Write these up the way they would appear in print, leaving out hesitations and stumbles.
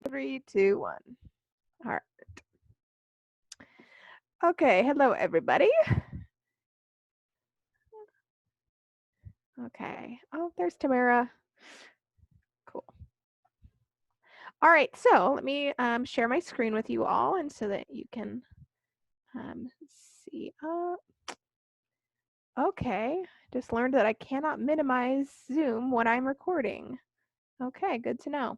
3, 2, 1. All right. Okay, hello everybody. Okay. Oh, there's Tamara. Cool. All right, so let me share my screen with you all, and so that you can see. Okay, just learned that I cannot minimize Zoom when I'm recording. Okay, good to know.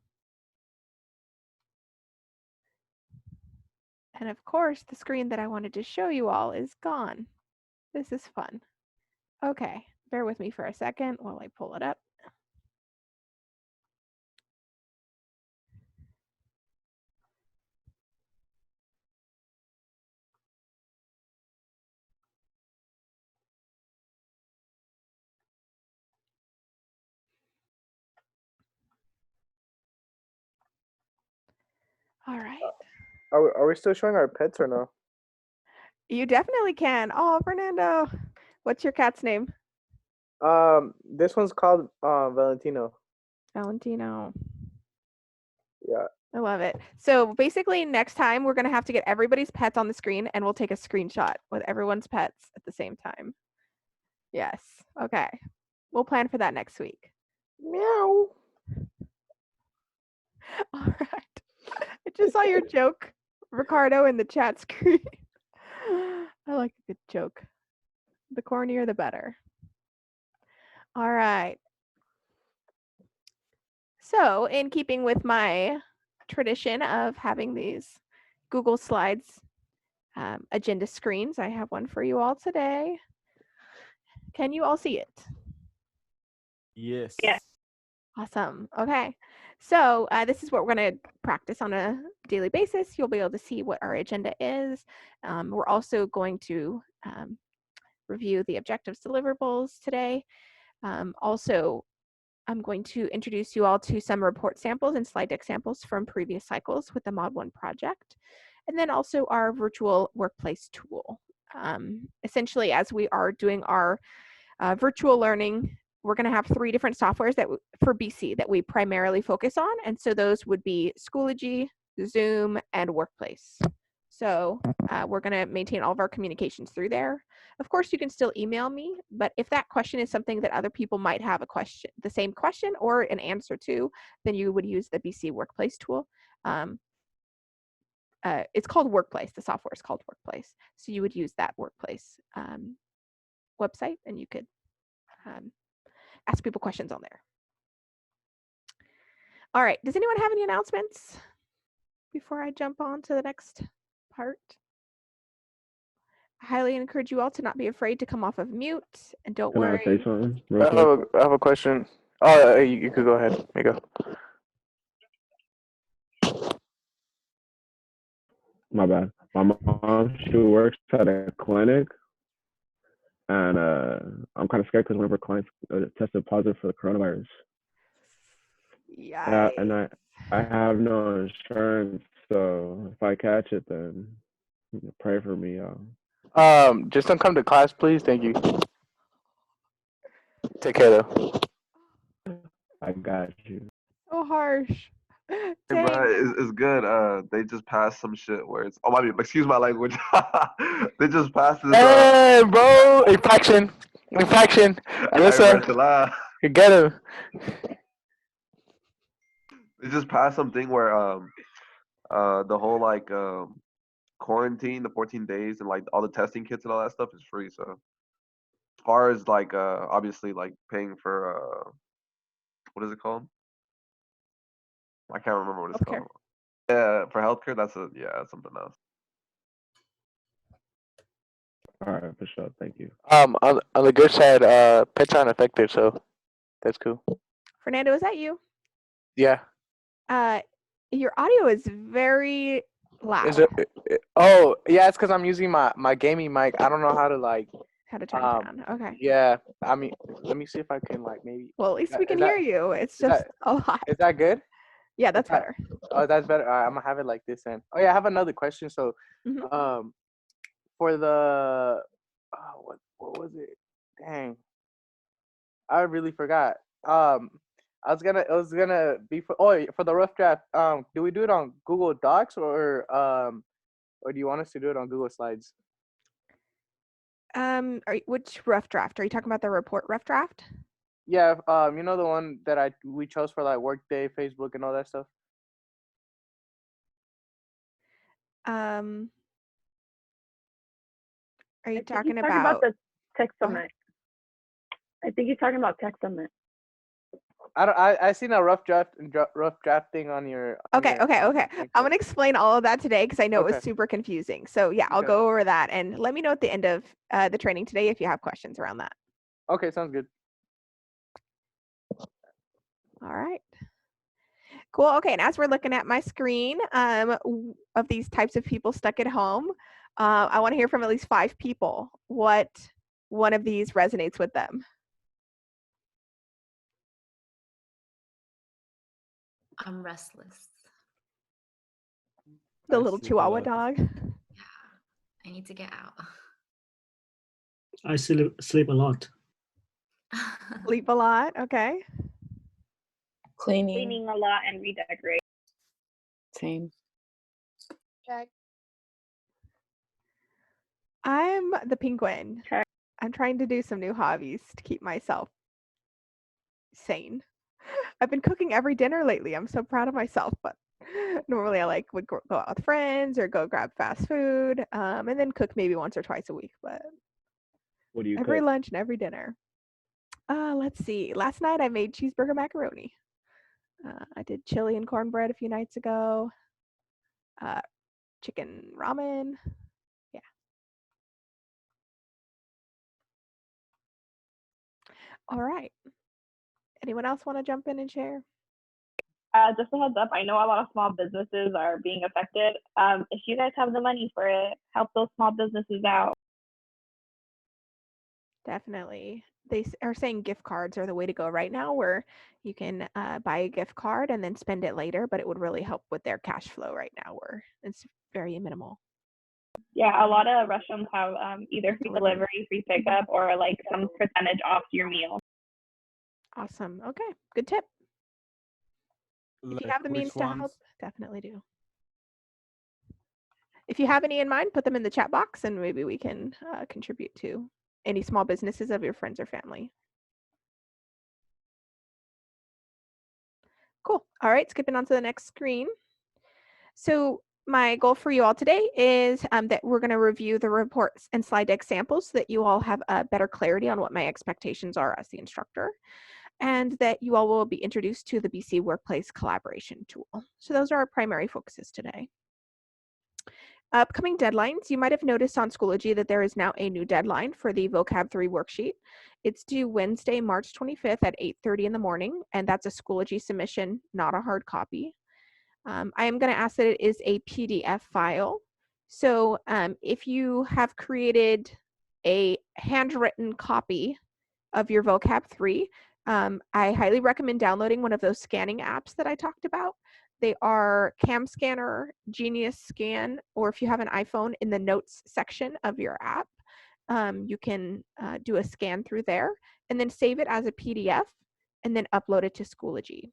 And of course, the screen that I wanted to show you all is gone. This is fun. Okay, bear with me for a second while I pull it up. All right. Are we still showing our pets or no? You definitely can. Oh, Fernando. What's your cat's name? This one's called Valentino. Valentino. Yeah. I love it. So basically, next time we're going to have to get everybody's pets on the screen and we'll take a screenshot with everyone's pets at the same time. Yes. Okay. We'll plan for that next week. Meow. All right. I just saw your joke, Ricardo, in the chat screen. I like a good joke. The cornier, the better. All right. So, in keeping with my tradition of having these Google Slides agenda screens, I have one for you all today. Can you all see it? Yes. Awesome. Okay. So this is what we're going to practice on a daily basis. You'll be able to see what our agenda is. We're also going to review the objectives deliverables today. Also, I'm going to introduce you all to some report samples and slide deck samples from previous cycles with the Mod 1 project, and then also our virtual workplace tool. Essentially, as we are doing our virtual learning, we're going to have 3 different softwares that for BC that we primarily focus on, and so those would be Schoology, Zoom, and Workplace. So we're going to maintain all of our communications through there. Of course, you can still email me, but if that question is something that other people might have the same question or an answer to, then you would use the BC Workplace tool. It's called Workplace. The software is called Workplace. So you would use that Workplace website, and you could ask people questions on there. All right. Does anyone have any announcements before I jump on to the next part? I highly encourage you all to not be afraid to come off of mute, and don't Can worry. I say something? I have a question. Oh, you could go ahead. There you go. My bad. My mom, she works at a clinic, and I'm kind of scared because one of her clients tested positive for the coronavirus. Yeah. And I have no insurance, so if I catch it, then pray for me, y'all. Just don't come to class, please. Thank you. Take care, though. I got you. So harsh. Hey, Dang. bro, it's good. They just passed some shit where it's excuse my language. They just passed this. Hey, bro! Infraction. Yes, sir. You get him. They just passed something where the whole quarantine, the 14 days, and like all the testing kits and all that stuff is free. So as far as obviously like paying for what is it called? I can't remember what it's Healthcare. called. Yeah, for healthcare, that's something else. All right, for sure. Thank you. On the good side, pets aren't affected, so that's cool. Fernando, is that you? Yeah. Your audio is very loud. Is it? Oh, yeah. It's because I'm using my gaming mic. I don't know how to How to turn it down? Okay. Yeah. I mean, let me see if I can maybe. Well, at least we can hear you. It's just a lot. Is that good? Yeah, that's better. Oh, that's better. All right, I'm gonna have it like this then. Oh yeah, I have another question. So, for the, what was it? Dang, I really forgot. It was gonna be for the rough draft. Do we do it on Google Docs or do you want us to do it on Google Slides? Which rough draft? Are you talking about the report rough draft? Yeah, you know the one that we chose for like Workday, Facebook, and all that stuff. Um, are you I think he's talking talking about about? the tech Go ahead. summit. I think he's talking about tech summit. I seen a rough drafting on your. Okay. I'm thing, gonna explain all of that today because I know it was Okay. super confusing. So yeah, I'll Okay. go over that and let me know at the end of the training today if you have questions around that. Okay, sounds good. All right. Cool. Okay. And as we're looking at my screen of these types of people stuck at home, I want to hear from at least 5 people what one of these resonates with them. I'm restless. The I little sleep a Chihuahua lot. dog. Yeah, I need to get out. I sleep a lot. Sleep a lot. Okay. Cleaning. A lot and redecorate. Same. I'm the penguin. Okay. I'm trying to do some new hobbies to keep myself sane. I've been cooking every dinner lately. I'm so proud of myself, but normally I would go out with friends or go grab fast food, and then cook maybe once or twice a week. But What do you every cook? lunch and every dinner. Let's see. Last night I made cheeseburger macaroni. I did chili and cornbread a few nights ago. Chicken ramen. Yeah. All right. Anyone else want to jump in and share? Just a heads up, I know a lot of small businesses are being affected. If you guys have the money for it, help those small businesses out. Definitely. They are saying gift cards are the way to go right now, where you can buy a gift card and then spend it later, but it would really help with their cash flow right now, where it's very minimal. Yeah, a lot of restaurants have either free Delivery. delivery, free pickup, or like some percentage off your meal. Awesome. Okay. Good tip. If you have the means to help, definitely do. If you have any in mind, put them in the chat box and maybe we can contribute to any small businesses of your friends or family. Cool. All right, skipping on to the next screen. So my goal for you all today is that we're going to review the reports and slide deck samples so that you all have a better clarity on what my expectations are as the instructor, and that you all will be introduced to the BC Workplace Collaboration Tool. So those are our primary focuses today. Upcoming deadlines, you might have noticed on Schoology that there is now a new deadline for the Vocab 3 worksheet. It's due Wednesday, March 25th at 8:30 in the morning, and that's a Schoology submission, not a hard copy. I am going to ask that it is a PDF file. So if you have created a handwritten copy of your Vocab 3, I highly recommend downloading one of those scanning apps that I talked about. They are Cam Scanner, Genius Scan, or if you have an iPhone, in the notes section of your app, you can do a scan through there and then save it as a PDF and then upload it to Schoology.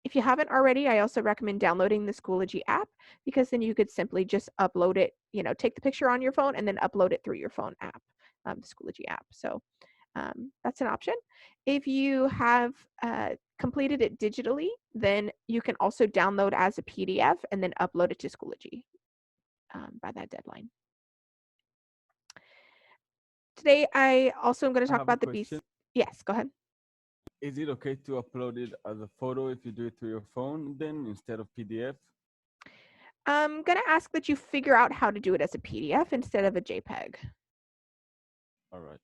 If you haven't already, I also recommend downloading the Schoology app, because then you could simply just upload it, take the picture on your phone and then upload it through your phone app, the Schoology app. So that's an option. If you have completed it digitally, then you can also download as a PDF and then upload it to Schoology by that deadline. Today, I also am going to talk about the BC. Yes, go ahead. Is it okay to upload it as a photo if you do it through your phone then instead of PDF? I'm going to ask that you figure out how to do it as a PDF instead of a JPEG. All right.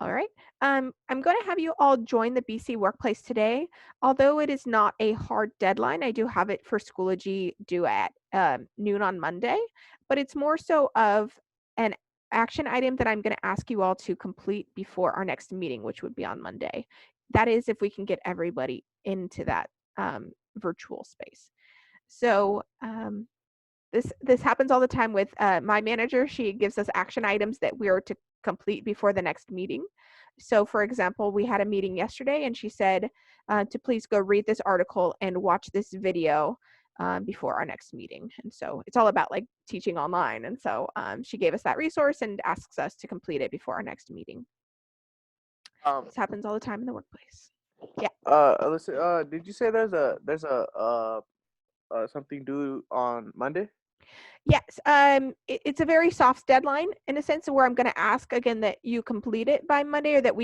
All right. I'm going to have you all join the BC Workplace today. Although it is not a hard deadline, I do have it for Schoology due at noon on Monday, but it's more so of an action item that I'm going to ask you all to complete before our next meeting, which would be on Monday. That is if we can get everybody into that virtual space. So This happens all the time with my manager. She gives us action items that we are to complete before the next meeting. So, for example, we had a meeting yesterday, and she said to please go read this article and watch this video before our next meeting. And so it's all about like teaching online. And so she gave us that resource and asks us to complete it before our next meeting. This happens all the time in the workplace. Yeah. Alyssa, did you say there's a something due on Monday? Yes, it's a very soft deadline in a sense where I'm going to ask again that you complete it by Monday, or that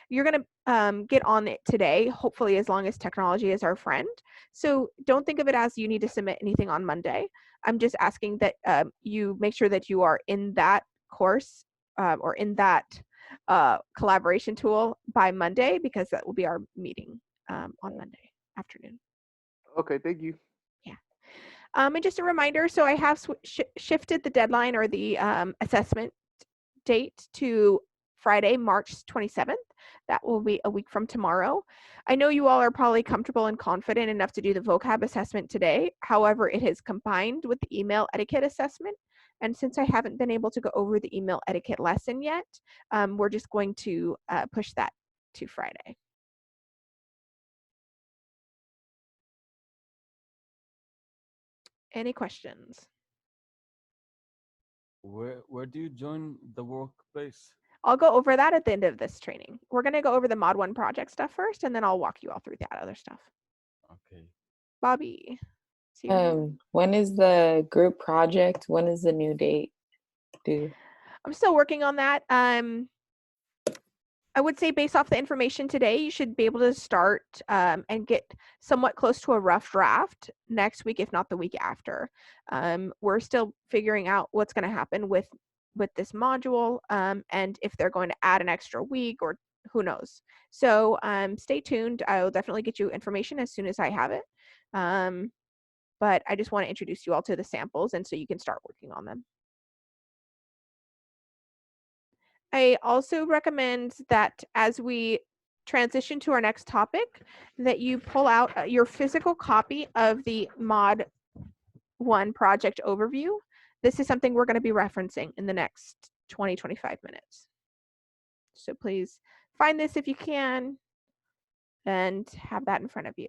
you're going to get on it today, hopefully, as long as technology is our friend. So don't think of it as you need to submit anything on Monday. I'm just asking that you make sure that you are in that course or in that collaboration tool by Monday, because that will be our meeting on Monday afternoon. Okay, thank you. And just a reminder, so I have shifted the deadline or the assessment date to Friday, March 27th. That will be a week from tomorrow. I know you all are probably comfortable and confident enough to do the vocab assessment today. However, it is combined with the email etiquette assessment. And since I haven't been able to go over the email etiquette lesson yet, we're just going to push that to Friday. Any questions? Where do you join the workplace? I'll go over that at the end of this training. We're going to go over the Mod 1 project stuff first, and then I'll walk you all through that other stuff. Okay. Bobby. See your hand. When is the group project? When is the new date due? I'm still working on that. I would say based off the information today, you should be able to start and get somewhat close to a rough draft next week, if not the week after. We're still figuring out what's going to happen with this module and if they're going to add an extra week or who knows. So stay tuned. I will definitely get you information as soon as I have it. But I just want to introduce you all to the samples, and so you can start working on them. I also recommend that as we transition to our next topic, that you pull out your physical copy of the Mod 1 project overview. This is something we're going to be referencing in the next 20-25 minutes. So please find this if you can and have that in front of you.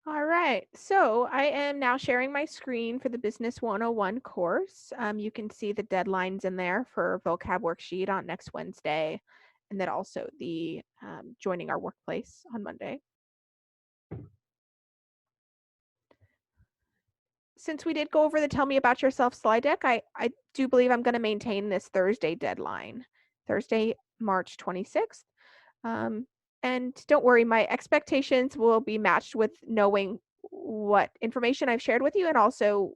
All right, so I am now sharing my screen for the Business 101 course. You can see the deadlines in there for vocab worksheet on next Wednesday, and then also the joining our workplace on Monday. Since we did go over the Tell Me About Yourself slide deck, I do believe I'm going to maintain this Thursday deadline, Thursday, March 26th. And don't worry, my expectations will be matched with knowing what information I've shared with you and also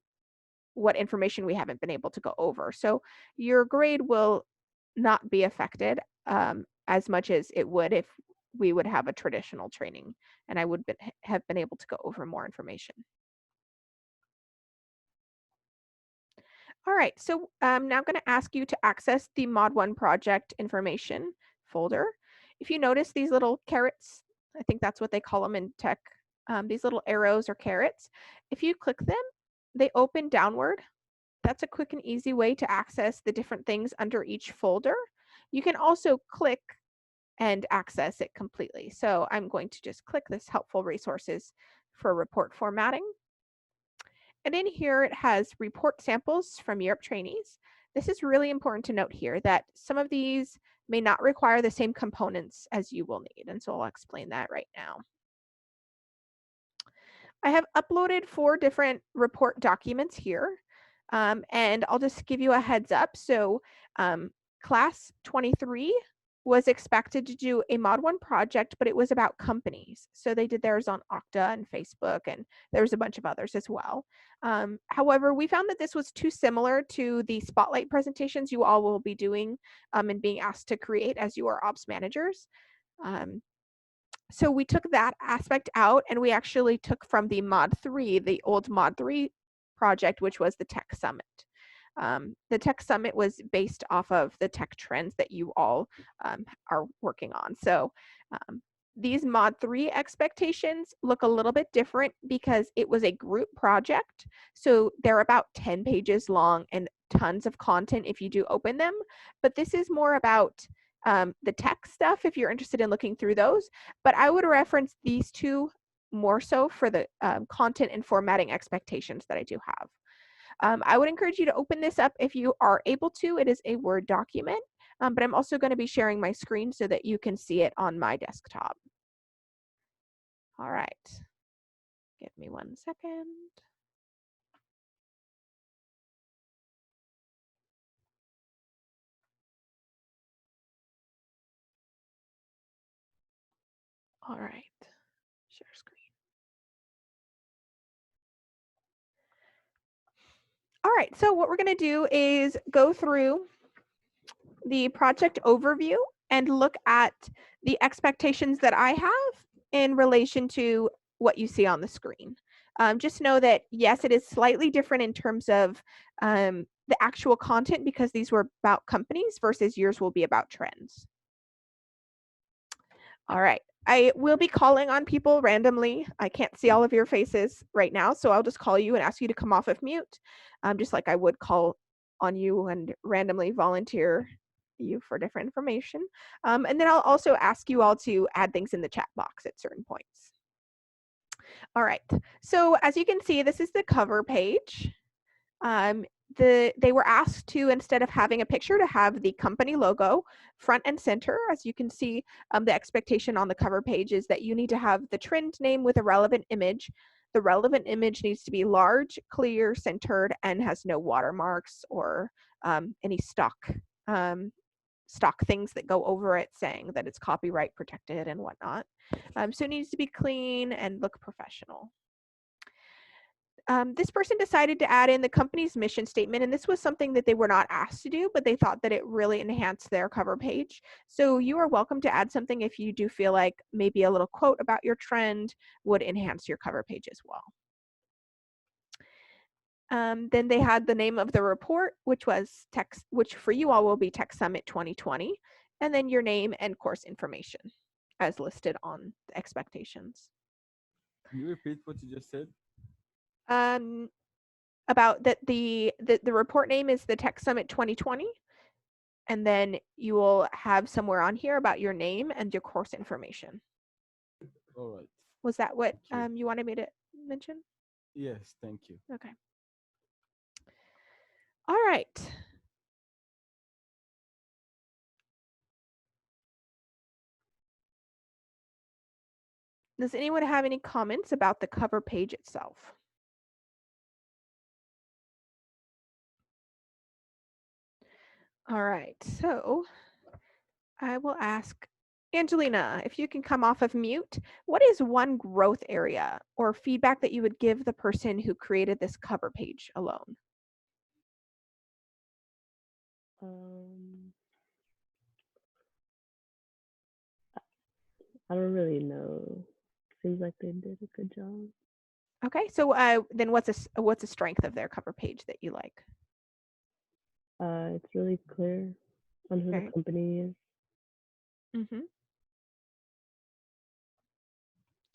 what information we haven't been able to go over. So your grade will not be affected as much as it would if we would have a traditional training and I would have been able to go over more information. All right, so I'm now going to ask you to access the Mod 1 project information folder. If you notice these little carrots, I think that's what they call them in tech, these little arrows or carrots, if you click them, they open downward. That's a quick and easy way to access the different things under each folder. You can also click and access it completely. So I'm going to just click this helpful resources for report formatting. And in here, it has report samples from Europe trainees. This is really important to note here that some of these may not require the same components as you will need. And so I'll explain that right now. I have uploaded 4 different report documents here. And I'll just give you a heads up. So class 23 was expected to do a Mod 1 project, but it was about companies. So they did theirs on Okta and Facebook, and there's a bunch of others as well. However, we found that this was too similar to the Spotlight presentations you all will be doing and being asked to create as you are ops managers. So we took that aspect out, and we actually took from the Mod 3, the old Mod 3 project, which was the Tech Summit. The Tech Summit was based off of the tech trends that you all are working on. So these Mod 3 expectations look a little bit different because it was a group project. So they're about 10 pages long and tons of content if you do open them. But this is more about the tech stuff if you're interested in looking through those. But I would reference these two more so for the content and formatting expectations that I do have. I would encourage you to open this up if you are able to. It is a Word document, but I'm also going to be sharing my screen so that you can see it on my desktop. All right. Give me 1 second. All right. Share screen. All right, so what we're going to do is go through the project overview and look at the expectations that I have in relation to what you see on the screen. Just know that, yes, it is slightly different in terms of the actual content because these were about companies versus yours will be about trends. All right. I will be calling on people randomly. I can't see all of your faces right now, so I'll just call you and ask you to come off of mute, just like I would call on you and randomly volunteer you for different information. And then I'll also ask you all to add things in the chat box at certain points. All right. So as you can see, this is the cover page. They were asked to, instead of having a picture, to have the company logo front and center. As you can see, the expectation on the cover page is that you need to have the trend name with a relevant image. The relevant image needs to be large, clear, centered, and has no watermarks or any stock things that go over it saying that it's copyright protected and whatnot. So it needs to be clean and look professional. This person decided to add in the company's mission statement, and this was something that they were not asked to do, but they thought that it really enhanced their cover page. So you are welcome to add something if you do feel like maybe a little quote about your trend would enhance your cover page as well. Then they had the name of the report, which was which for you all will be Tech Summit 2020, and then your name and course information as listed on the expectations. Can you repeat what you just said? About that the report name is the Tech Summit 2020, and then you will have somewhere on here about your name and your course information. All right. Was that what you wanted me to mention? Yes, thank you. Okay. All right. Does anyone have any comments about the cover page itself? All right, so I will ask Angelina, if you can come off of mute, what is one growth area or feedback that you would give the person who created this cover page alone? I don't really know. Seems like they did a good job. Okay, so then what's a strength of their cover page that you like? It's really clear on who the company is. Mm-hmm.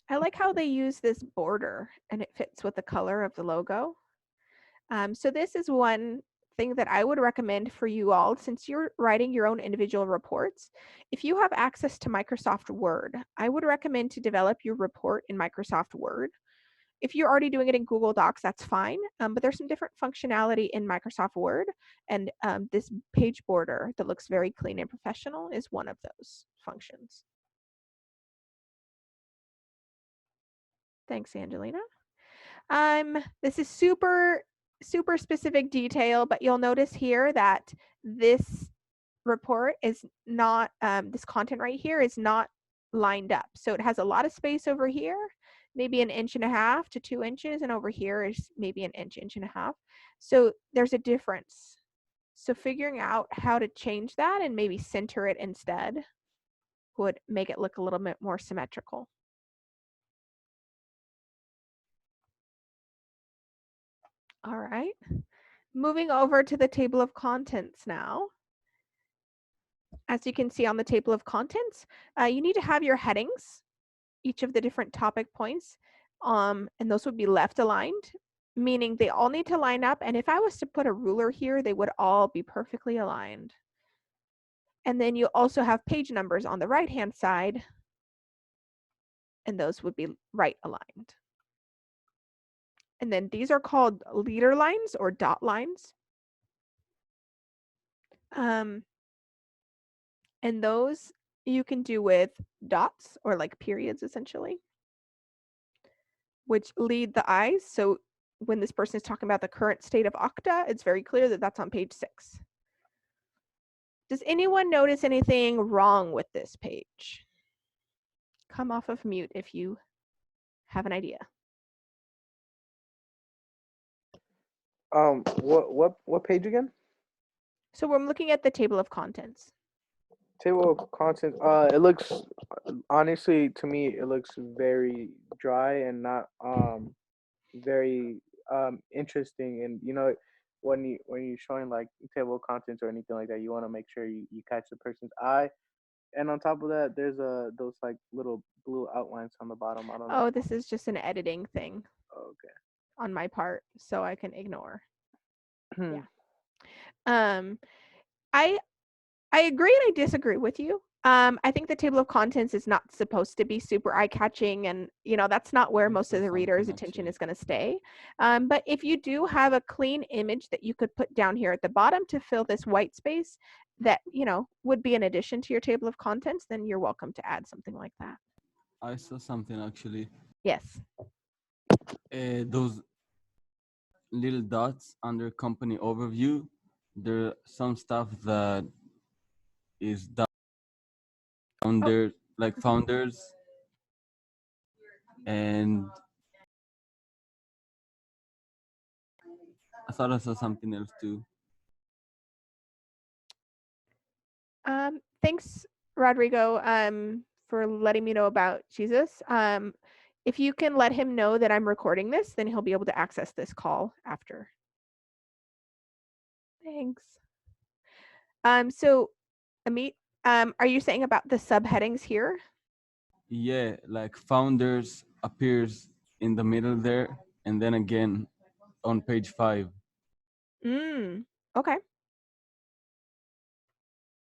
I like how they use this border and it fits with the color of the logo. So this is one thing that I would recommend for you all, since you're writing your own individual reports. If you have access to Microsoft Word, I would recommend to develop your report in Microsoft Word. If you're already doing it in Google Docs, that's fine, but there's some different functionality in Microsoft Word, and this page border that looks very clean and professional is one of those functions. Thanks, Angelina. This is super super specific detail, but you'll notice here that this report is not, this content right here is not lined up. So it has a lot of space over here, maybe 1.5 inches to 2 inches, and over here is maybe 1 inch, 1.5 inches. So there's a difference. So figuring out how to change that and maybe center it instead would make it look a little bit more symmetrical. All right, moving over to the table of contents now. As you can see on the table of contents, you need to have your headings, each of the different topic points, and those would be left aligned, meaning they all need to line up. And if I was to put a ruler here, they would all be perfectly aligned. And then you also have page numbers on the right-hand side, and those would be right aligned. And then these are called leader lines or dot lines. And those you can do with dots or like periods essentially, which lead the eyes. So when this person is talking about the current state of Okta, it's very clear that that's on page 6. Does anyone notice anything wrong with this page? Come off of mute if you have an idea. What page again? So we're looking at the table of contents. Table of contents. It looks, honestly, to me, it looks very dry and not very interesting. And when you're showing like table of contents or anything like that, you want to make sure you catch the person's eye. And on top of that, there's those like little blue outlines on the bottom. I don't know. Oh, this is just an editing thing. Okay. On my part, so I can ignore. Yeah. I agree and I disagree with you. I think the table of contents is not supposed to be super eye-catching, and that's not where most of the reader's attention is going to stay. But if you do have a clean image that you could put down here at the bottom to fill this white space that would be an addition to your table of contents, then you're welcome to add something like that. I saw something actually. Yes. Those little dots under company overview, there are some stuff that is down there, like founders, and I thought I saw something else too. Thanks, Rodrigo, for letting me know about Jesus. If you can let him know that I'm recording this, then he'll be able to access this call after. Thanks. So, Amit, are you saying about the subheadings here? Yeah, like founders appears in the middle there, and then again on page 5. Okay.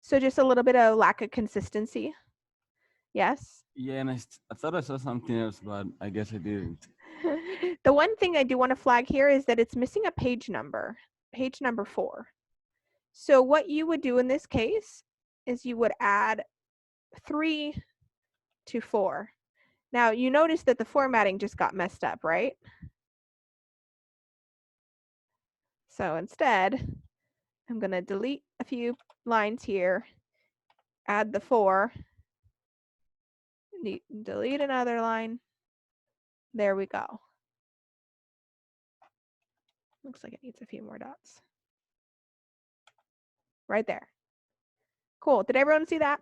So just a little bit of lack of consistency. Yes. Yeah, and I thought I saw something else, but I guess I didn't. The one thing I do want to flag here is that it's missing a page number 4. So what you would do in this case is you would add 3 to 4. Now you notice that the formatting just got messed up, right? So instead, I'm going to delete a few lines here, add the 4, delete another line. There we go. Looks like it needs a few more dots. Right there. Cool. Did everyone see that?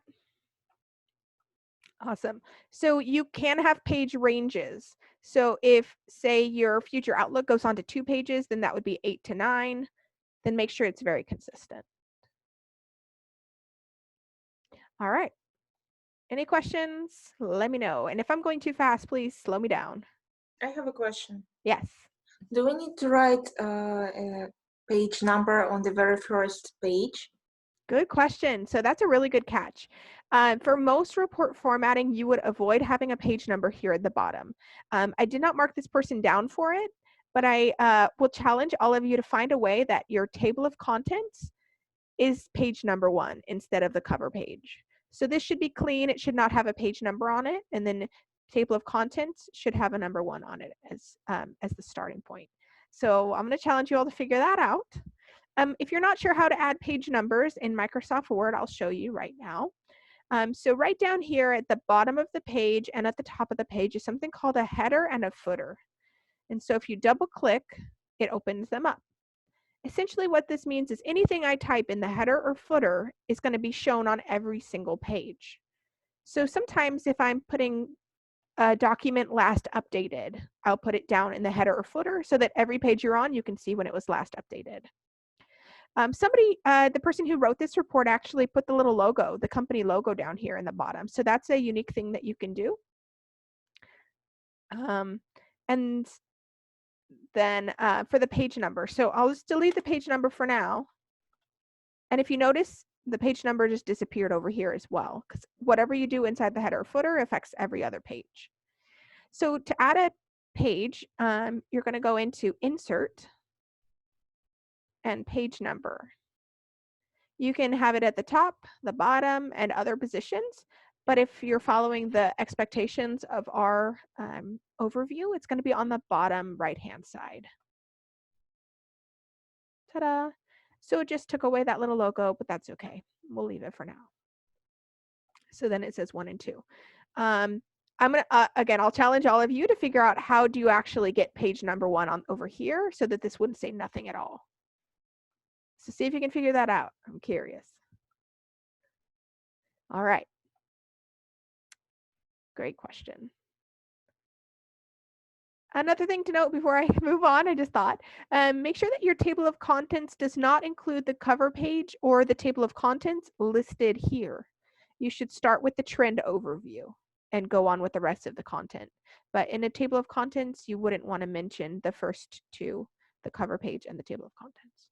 Awesome. So you can have page ranges. So if, say, your future Outlook goes on to 2 pages, then that would be 8 to 9. Then make sure it's very consistent. All right. Any questions? Let me know. And if I'm going too fast, please slow me down. I have a question. Yes. Do we need to write a page number on the very first page? Good question. So that's a really good catch. For most report formatting, you would avoid having a page number here at the bottom. I did not mark this person down for it, but I will challenge all of you to find a way that your table of contents is page number 1 instead of the cover page. So this should be clean. It should not have a page number on it. And then table of contents should have a number 1 on it as the starting point. So I'm going to challenge you all to figure that out. If you're not sure how to add page numbers in Microsoft Word, I'll show you right now. So right down here at the bottom of the page and at the top of the page is something called a header and a footer. And so if you double click, it opens them up. Essentially what this means is anything I type in the header or footer is going to be shown on every single page. So sometimes if I'm putting a document last updated, I'll put it down in the header or footer so that every page you're on, you can see when it was last updated. The person who wrote this report actually put the little logo, the company logo down here in the bottom. So that's a unique thing that you can do. And then for the page number, so I'll just delete the page number for now. And if you notice, the page number just disappeared over here as well, because whatever you do inside the header or footer affects every other page. So to add a page, you're going to go into Insert and Page Number. You can have it at the top, the bottom, and other positions. But if you're following the expectations of our overview, it's going to be on the bottom right-hand side. Ta-da! So it just took away that little logo, but that's okay. We'll leave it for now. So then it says 1 and 2. I'm going to, again, I'll challenge all of you to figure out how do you actually get page number 1 on over here so that this wouldn't say nothing at all. So see if you can figure that out. I'm curious. All right. Great question. Another thing to note before I move on, I just thought, make sure that your table of contents does not include the cover page or the table of contents listed here. You should start with the trend overview and go on with the rest of the content. But in a table of contents, you wouldn't want to mention the first two, the cover page and the table of contents.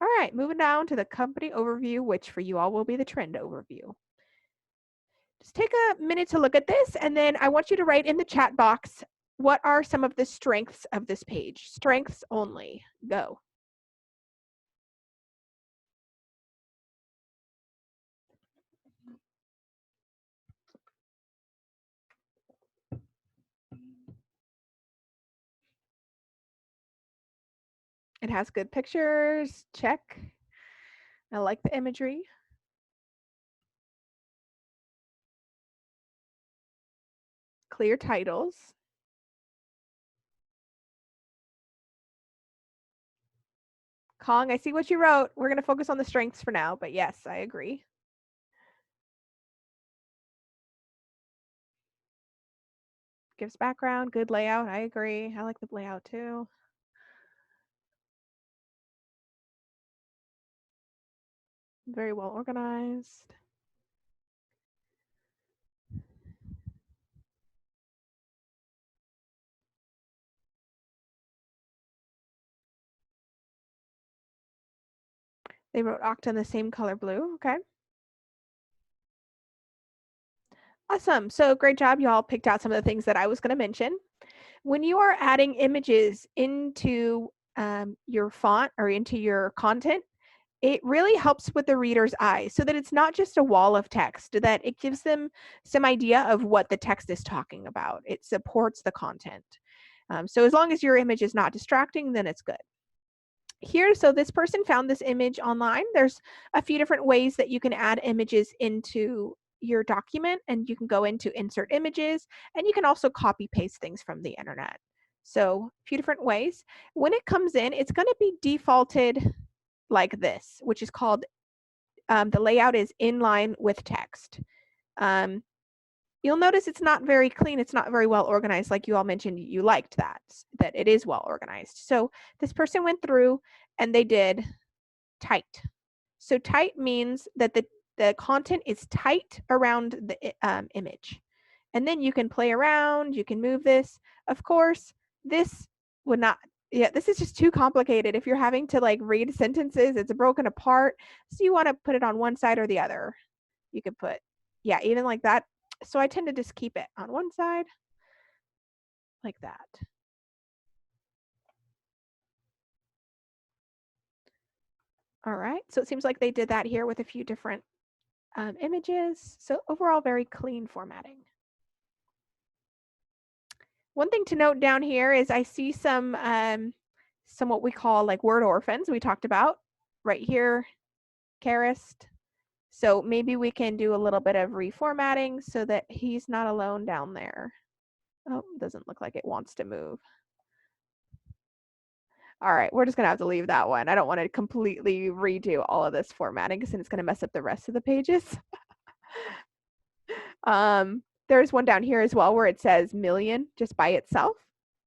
All right, moving down to the company overview, which for you all will be the trend overview. Just take a minute to look at this, and then I want you to write in the chat box, what are some of the strengths of this page? Strengths only. Go. It has good pictures. Check. I like the imagery. Clear titles. Kong, I see what you wrote. We're going to focus on the strengths for now, but yes, I agree. Gives background, good layout. I agree. I like the layout too. Very well organized. They wrote Octa in the same color blue. Okay. Awesome. So great job. You all picked out some of the things that I was going to mention. When you are adding images into your font or into your content, it really helps with the reader's eyes so that it's not just a wall of text, that it gives them some idea of what the text is talking about. It supports the content. So as long as your image is not distracting, then it's good. Here, so this person found this image online. There's a few different ways that you can add images into your document, and you can go into insert images, and you can also copy paste things from the internet. So a few different ways. When it comes in, it's going to be defaulted like this, which is called, the layout is inline with text. You'll notice it's not very clean. It's not very well organized. Like you all mentioned, you liked that it is well organized. So this person went through and they did tight. So tight means that the content is tight around the image. And then you can play around, you can move this. Of course, this would not, this is just too complicated. If you're having to like read sentences, it's broken apart. So you want to put it on one side or the other. You could put, even like that. So I tend to just keep it on one side like that. All right, so it seems like they did that here with a few different images. So overall, very clean formatting. One thing to note down here is I see some what we call like word orphans we talked about right here, Karist. So maybe we can do a little bit of reformatting so that he's not alone down there. Oh, doesn't look like it wants to move. All right, we're just gonna have to leave that one. I don't want to completely redo all of this formatting because it's gonna mess up the rest of the pages. There's one down here as well where it says million just by itself.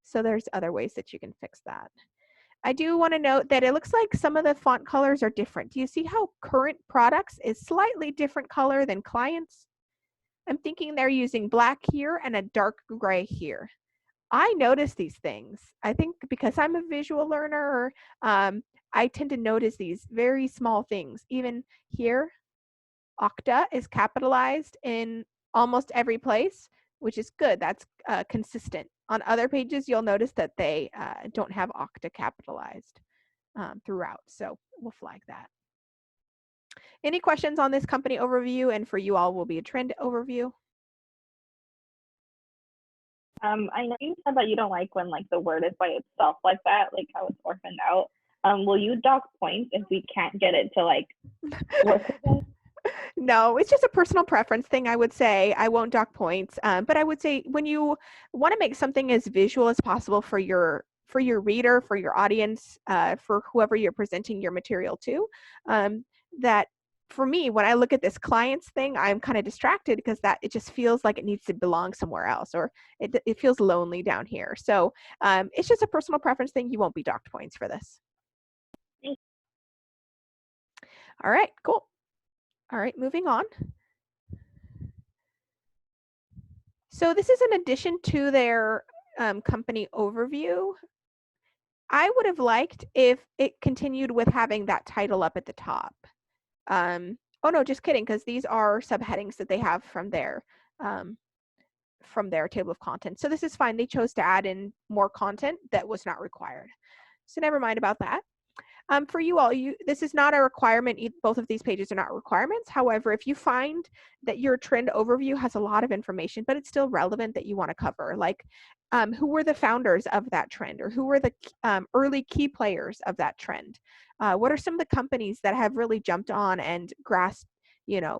So there's other ways that you can fix that. I do want to note that it looks like some of the font colors are different. Do you see how current products is slightly different color than clients? I'm thinking they're using black here and a dark gray here. I notice these things. I think because I'm a visual learner, I tend to notice these very small things. Even here, Okta is capitalized in almost every place, which is good. That's consistent. On other pages, you'll notice that they don't have Okta capitalized throughout. So we'll flag that. Any questions on this company overview? And for you all will be a trend overview. I know you said that you don't like when like the word is by itself like that, like how it's orphaned out. Will you dock points if we can't get it to like work with us? No, it's just a personal preference thing, I would say. I won't dock points, but I would say when you want to make something as visual as possible for your reader, for your audience, for whoever you're presenting your material to, that for me, when I look at this clients thing, I'm kind of distracted because that it just feels like it needs to belong somewhere else, or it feels lonely down here. So it's just a personal preference thing. You won't be docked points for this. All right, cool. All right, moving on. So this is in addition to their company overview. I would have liked if it continued with having that title up at the top. Oh no, just kidding, because these are subheadings that they have from their table of contents. So this is fine. They chose to add in more content that was not required. So never mind about that. For you all, this is not a requirement. Both of these pages are not requirements. However, if you find that your trend overview has a lot of information, but it's still relevant that you want to cover, like who were the founders of that trend, or who were the early key players of that trend? What are some of the companies that have really jumped on and grasped,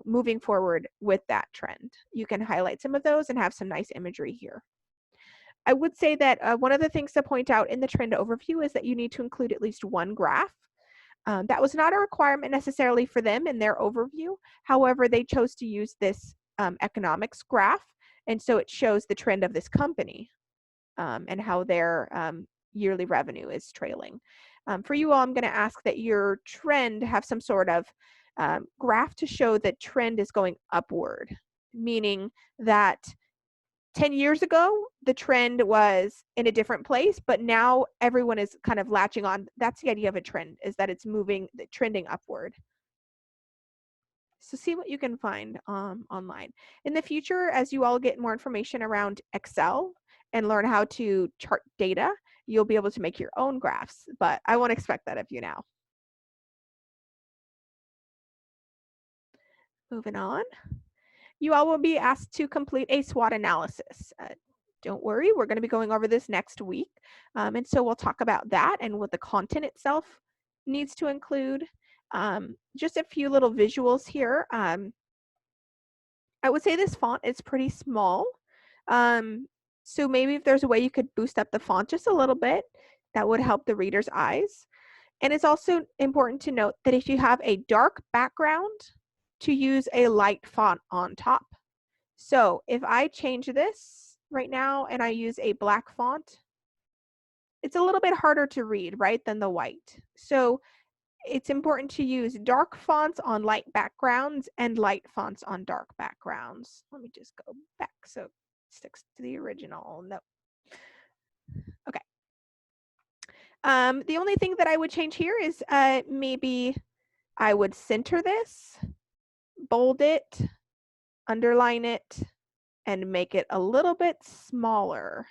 moving forward with that trend? You can highlight some of those and have some nice imagery here. I would say that one of the things to point out in the trend overview is that you need to include at least one graph. That was not a requirement necessarily for them in their overview. However, they chose to use this economics graph, and so it shows the trend of this company and how their yearly revenue is trailing. For you all, I'm going to ask that your trend have some sort of graph to show that trend is going upward, meaning that 10 years ago, the trend was in a different place, but now everyone is kind of latching on. That's the idea of a trend, is that it's trending upward. So see what you can find online. In the future, as you all get more information around Excel and learn how to chart data, you'll be able to make your own graphs, but I won't expect that of you now. Moving on. You all will be asked to complete a SWOT analysis. Don't worry, we're going to be going over this next week. And so we'll talk about that and what the content itself needs to include. Just a few little visuals here. I would say this font is pretty small. So maybe if there's a way you could boost up the font just a little bit, that would help the reader's eyes. And it's also important to note that if you have a dark background, to use a light font on top. So if I change this right now and I use a black font, it's a little bit harder to read, right, than the white. So it's important to use dark fonts on light backgrounds and light fonts on dark backgrounds. Let me just go back so it sticks to the original. No. Okay. The only thing that I would change here is maybe I would center this, bold it, underline it, and make it a little bit smaller,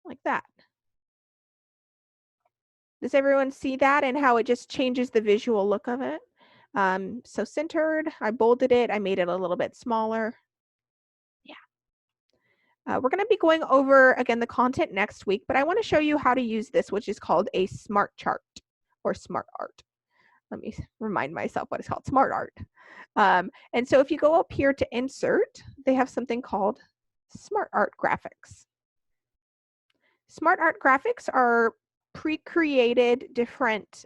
like that. Does everyone see that and how it just changes the visual look of it? So centered, I bolded it, I made it a little bit smaller. Yeah. We're going to be going over, again, the content next week, but I want to show you how to use this, which is called a smart chart or smart art. Let me remind myself what it's called, smart art. And so if you go up here to insert, they have something called smart art graphics. Smart art graphics are pre-created different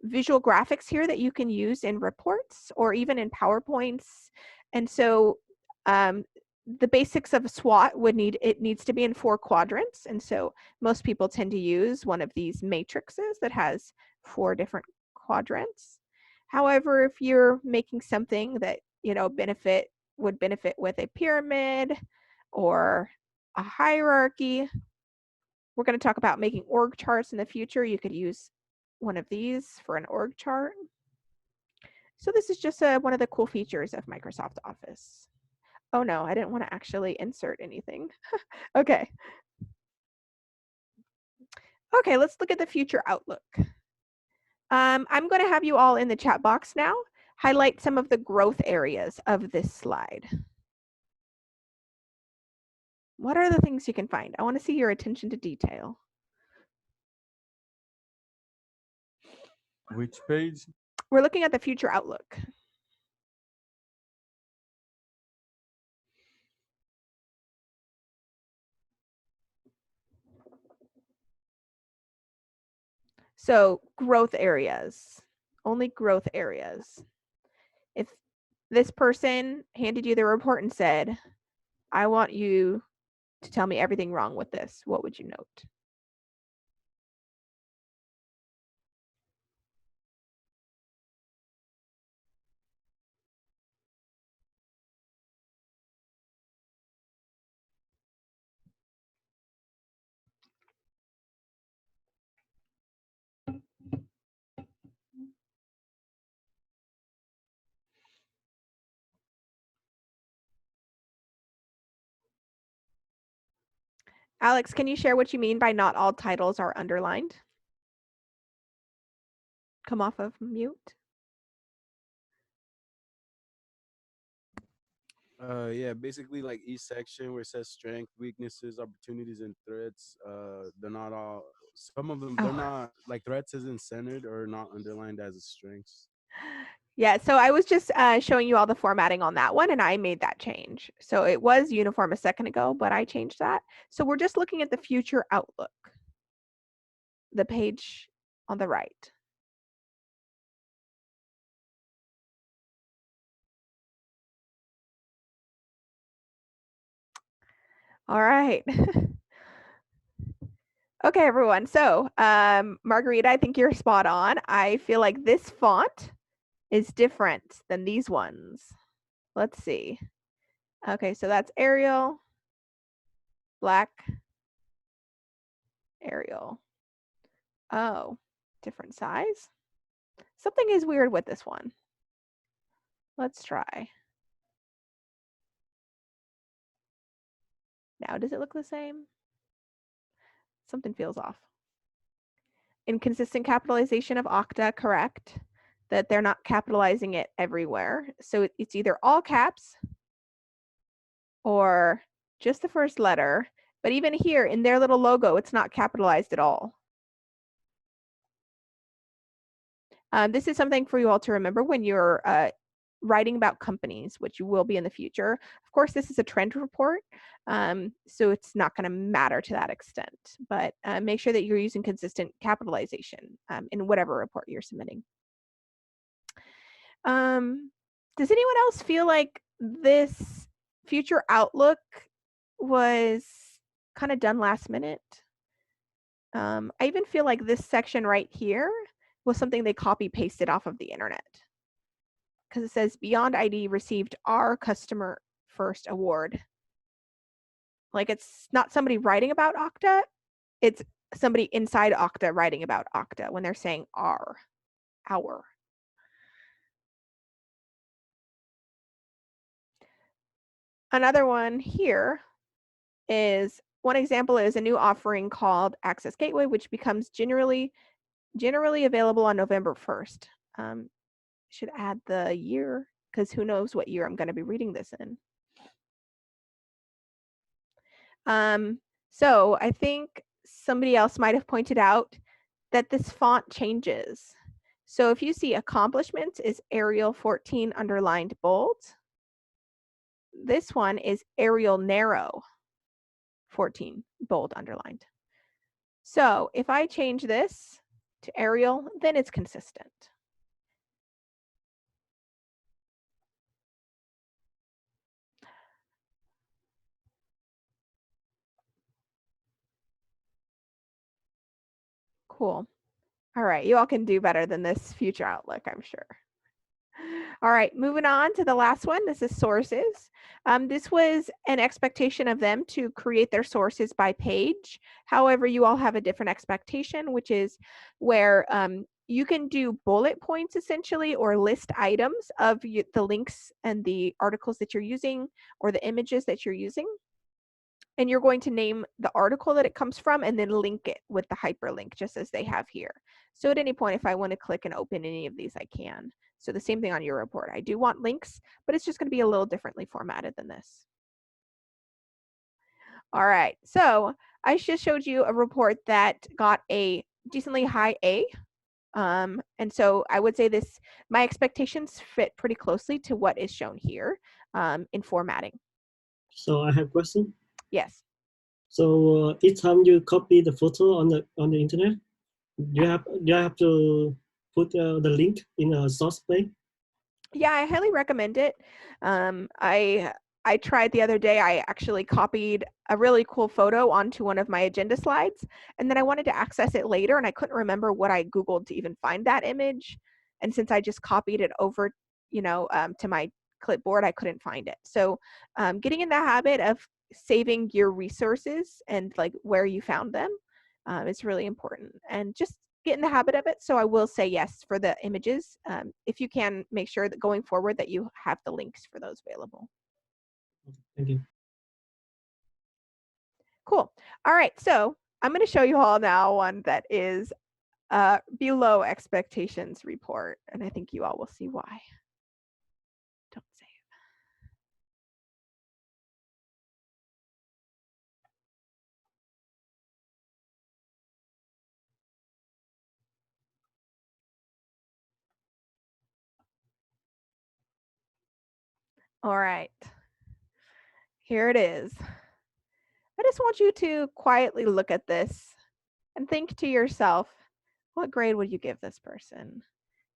visual graphics here that you can use in reports or even in PowerPoints. And so the basics of a SWOT needs to be in 4 quadrants. And so most people tend to use one of these matrices that has 4 different quadrants. However, if you're making something that, you know, would benefit with a pyramid or a hierarchy, we're going to talk about making org charts in the future. You could use one of these for an org chart. So this is just one of the cool features of Microsoft Office. Oh no, I didn't want to actually insert anything. Okay. Okay, let's look at the future outlook. I'm going to have you all in the chat box now highlight some of the growth areas of this slide. What are the things you can find? I want to see your attention to detail. Which page? We're looking at the future outlook. So growth areas, only growth areas. If this person handed you the report and said, I want you to tell me everything wrong with this, what would you note? Alex, can you share what you mean by not all titles are underlined? Come off of mute. Yeah, basically like each section where it says strength, weaknesses, opportunities, and threats, they're not all, some of them, they're not, like threats isn't centered or not underlined as a strengths. Yeah, so I was just showing you all the formatting on that one, and I made that change. So it was uniform a second ago, but I changed that. So we're just looking at the future outlook, the page on the right. All right. Okay, everyone. So Margarita, I think you're spot on. I feel like this font is different than these ones. Let's see. Okay, so that's Arial, black, Arial. Oh, different size? Something is weird with this one. Let's try. Now, does it look the same? Something feels off. Inconsistent capitalization of Okta, correct. That they're not capitalizing it everywhere. So it's either all caps or just the first letter. But even here in their little logo, it's not capitalized at all. This is something for you all to remember when you're writing about companies, which you will be in the future. Of course, this is a trend report, so it's not going to matter to that extent. But make sure that you're using consistent capitalization in whatever report you're submitting. Does anyone else feel like this future outlook was kind of done last minute? I even feel like this section right here was something they copy pasted off of the internet, because it says Beyond ID received our customer first award. Like, it's not somebody writing about Okta, it's somebody inside Okta writing about Okta when they're saying our. Another one here is, one example is a new offering called Access Gateway, which becomes generally available on November 1st. Should add the year, because who knows what year I'm going to be reading this in. So I think somebody else might have pointed out that this font changes. So if you see accomplishments is Arial 14 underlined bold. This one is Arial narrow 14 bold underlined. So if I change this to Arial, then it's consistent. Cool. All right, you all can do better than this future outlook, I'm sure. All right, moving on to the last one. This is sources. This was an expectation of them to create their sources by page. However, you all have a different expectation, which is where you can do bullet points essentially, or list items of the links and the articles that you're using or the images that you're using. And you're going to name the article that it comes from and then link it with the hyperlink, just as they have here. So at any point, if I want to click and open any of these, I can. So the same thing on your report. I do want links, but it's just going to be a little differently formatted than this. All right, so I just showed you a report that got a decently high A. And so I would say my expectations fit pretty closely to what is shown here in formatting. So I have a question. Yes. So each time you copy the photo on the internet, you have to put the link in a source page. Yeah, I highly recommend it. I tried the other day. I actually copied a really cool photo onto one of my agenda slides, and then I wanted to access it later, and I couldn't remember what I Googled to even find that image. And since I just copied it over, to my clipboard, I couldn't find it. So getting in the habit of saving your resources and like where you found them is really important. And just get in the habit of it. So I will say yes for the images. If you can, make sure that going forward that you have the links for those available. Thank you. Cool. All right, so I'm going to show you all now one that is below expectations report, and I think you all will see why. Don't save. All right, here it is. I just want you to quietly look at this and think to yourself, what grade would you give this person?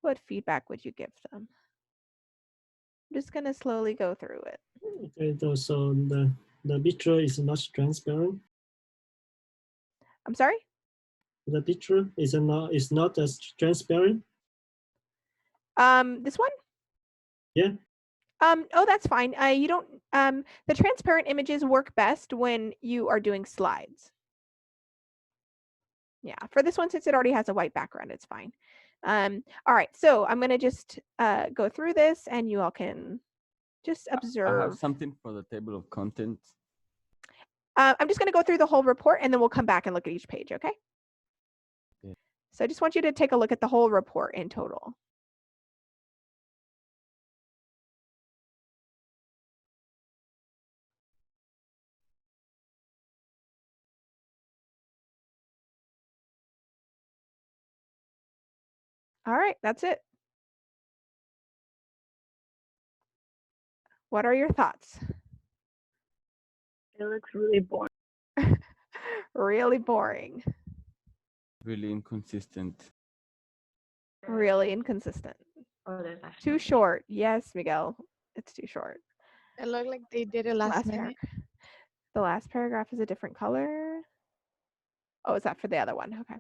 What feedback would you give them? I'm just going to slowly go through it. Okay, so the picture is not transparent. I'm sorry? The picture is not as transparent. This one? Yeah. Oh, that's fine. You don't, the transparent images work best when you are doing slides. Yeah, for this one, since it already has a white background, it's fine. All right, so I'm gonna just go through this and you all can just observe. I have something for the table of contents. I'm just gonna go through the whole report and then we'll come back and look at each page, okay? Yeah. So I just want you to take a look at the whole report in total. All right, that's it. What are your thoughts? It looks really boring. Really boring. Really inconsistent. Really inconsistent. Oh, there's actually Too short. Yes, Miguel. It's too short. It looked like they did it last minute. The last paragraph is a different color. Oh, is that for the other one? Okay.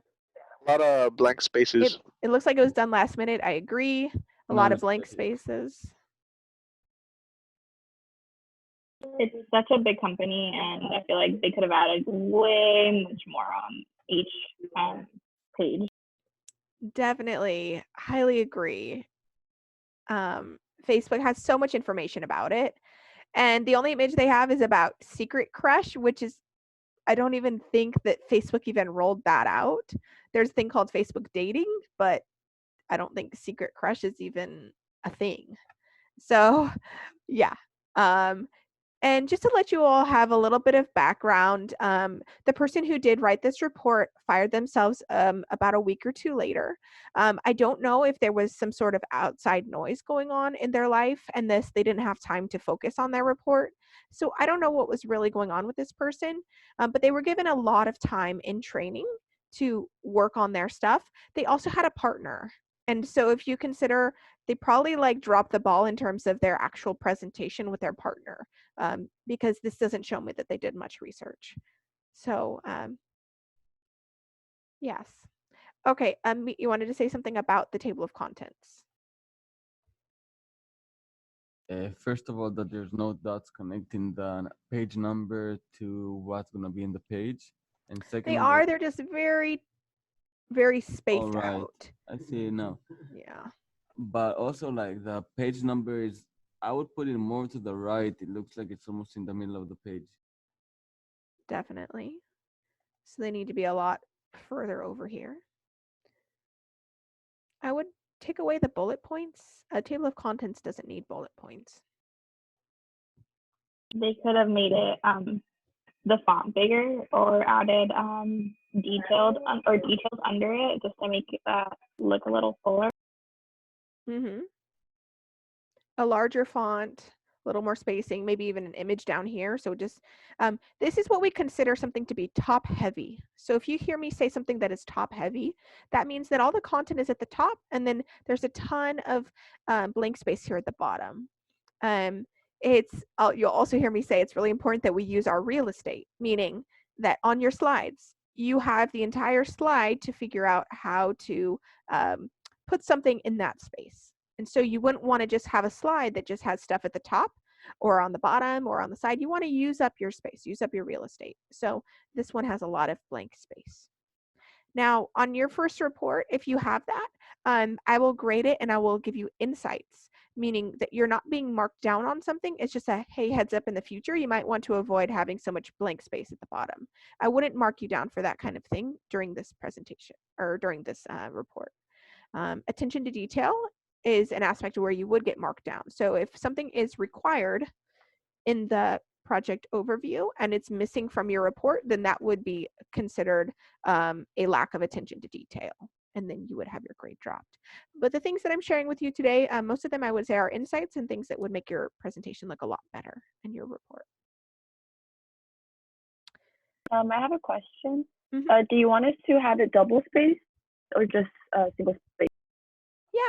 A lot of blank spaces. It looks like it was done last minute. I agree. A lot of blank spaces. It's such a big company, and I feel like they could have added way much more on each page. Definitely. Highly agree. Facebook has so much information about it. And the only image they have is about Secret Crush, which is, I don't even think that Facebook even rolled that out. There's a thing called Facebook Dating, but I don't think Secret Crush is even a thing. So, yeah. And just to let you all have a little bit of background, the person who did write this report fired themselves about a week or two later. I don't know if there was some sort of outside noise going on in their life and they didn't have time to focus on their report. So I don't know what was really going on with this person, but they were given a lot of time in training to work on their stuff. They also had a partner. And so if you consider, they probably like dropped the ball in terms of their actual presentation with their partner, because this doesn't show me that they did much research. So yes. Okay, you wanted to say something about the table of contents. First of all, that there's no dots connecting the page number to what's gonna be in the page. And second They of all, are, they're just very, very all spaced right, out. I see it now. Yeah. But also like the page number is, I would put it more to the right. It looks like it's almost in the middle of the page. Definitely. So they need to be a lot further over here. I would take away the bullet points. A table of contents doesn't need bullet points. They could have made it the font bigger or added detailed or details under it just to make it look a little fuller. Mm-hmm. A larger font, a little more spacing, maybe even an image down here. So just, this is what we consider something to be top heavy. So if you hear me say something that is top heavy, that means that all the content is at the top and then there's a ton of blank space here at the bottom. You'll also hear me say it's really important that we use our real estate, meaning that on your slides, you have the entire slide to figure out how to put something in that space. And so you wouldn't want to just have a slide that just has stuff at the top or on the bottom or on the side. You want to use up your space, use up your real estate. So this one has a lot of blank space. Now, on your first report, if you have that, I will grade it and I will give you insights, meaning that you're not being marked down on something. It's just a, hey, heads up, in the future, you might want to avoid having so much blank space at the bottom. I wouldn't mark you down for that kind of thing during this presentation or during this report. Attention to detail is an aspect where you would get marked down. So if something is required in the project overview and it's missing from your report, then that would be considered a lack of attention to detail. And then you would have your grade dropped. But the things that I'm sharing with you today, most of them I would say are insights and things that would make your presentation look a lot better in your report. I have a question. Mm-hmm. Do you want us to have it double spaced or just single spaced?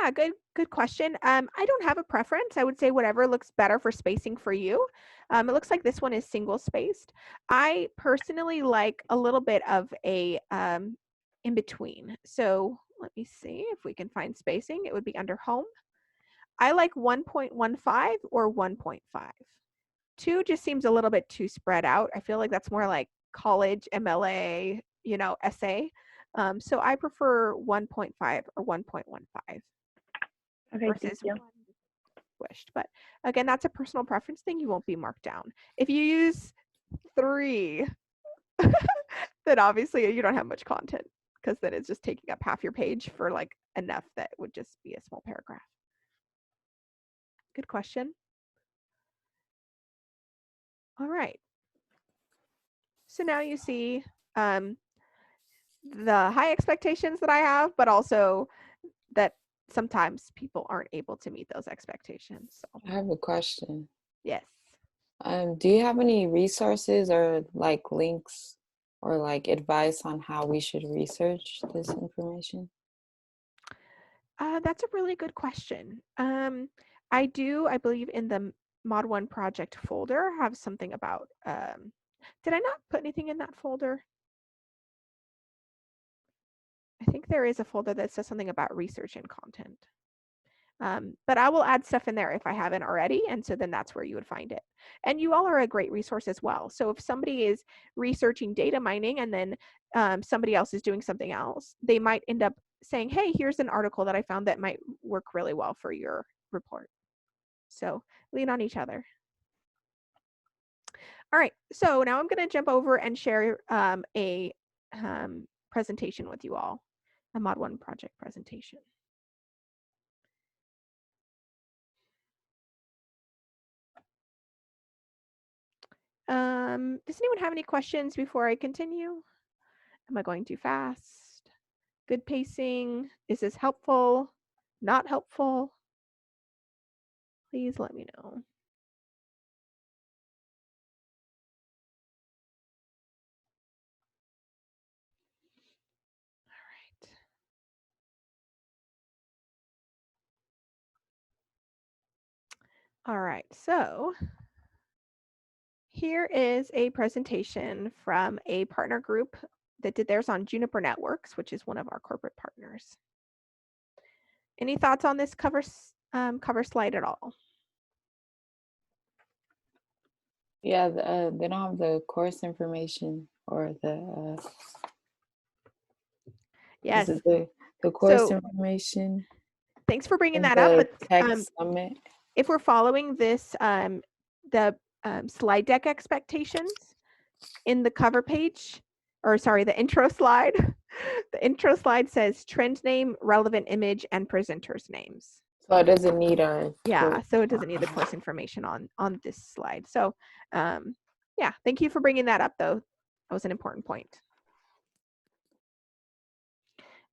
Yeah, good question. I don't have a preference. I would say whatever looks better for spacing for you. It looks like this one is single spaced. I personally like a little bit of a in between. So let me see if we can find spacing. It would be under home. I like 1.15 or 1.5. 2 just seems a little bit too spread out. I feel like that's more like college, MLA, essay. So I prefer 1.5 or 1.15. Okay, versus one squished. But again, that's a personal preference thing. You won't be marked down. If you use 3, then obviously you don't have much content because then it's just taking up half your page for like enough that would just be a small paragraph. Good question. All right. So now you see the high expectations that I have, but also that sometimes people aren't able to meet those expectations. So. I have a question. Yes. Do you have any resources or like links or like advice on how we should research this information? That's a really good question. I believe in the Mod 1 project folder, have something about, did I not put anything in that folder? I think there is a folder that says something about research and content. But I will add stuff in there if I haven't already, and so then that's where you would find it. And you all are a great resource as well. So if somebody is researching data mining and then somebody else is doing something else, they might end up saying, hey, here's an article that I found that might work really well for your report. So lean on each other. All right, so now I'm going to jump over and share a presentation with you all, a Mod 1 project presentation. Does anyone have any questions before I continue? Am I going too fast? Good pacing? Is this helpful? Not helpful? Please let me know. All right, so here is a presentation from a partner group that did theirs on Juniper Networks, which is one of our corporate partners. Any thoughts on this cover slide at all? Yeah, they don't have the course information or the Yes. is it the course So information. Thanks for bringing and that up. the But text summit. if we're following this, the slide deck expectations in the cover page, or sorry, the intro slide, the intro slide says trend name, relevant image, and presenters' names. So it doesn't need our Yeah, so it doesn't need the course information on this slide. So yeah, thank you for bringing that up, though. That was an important point.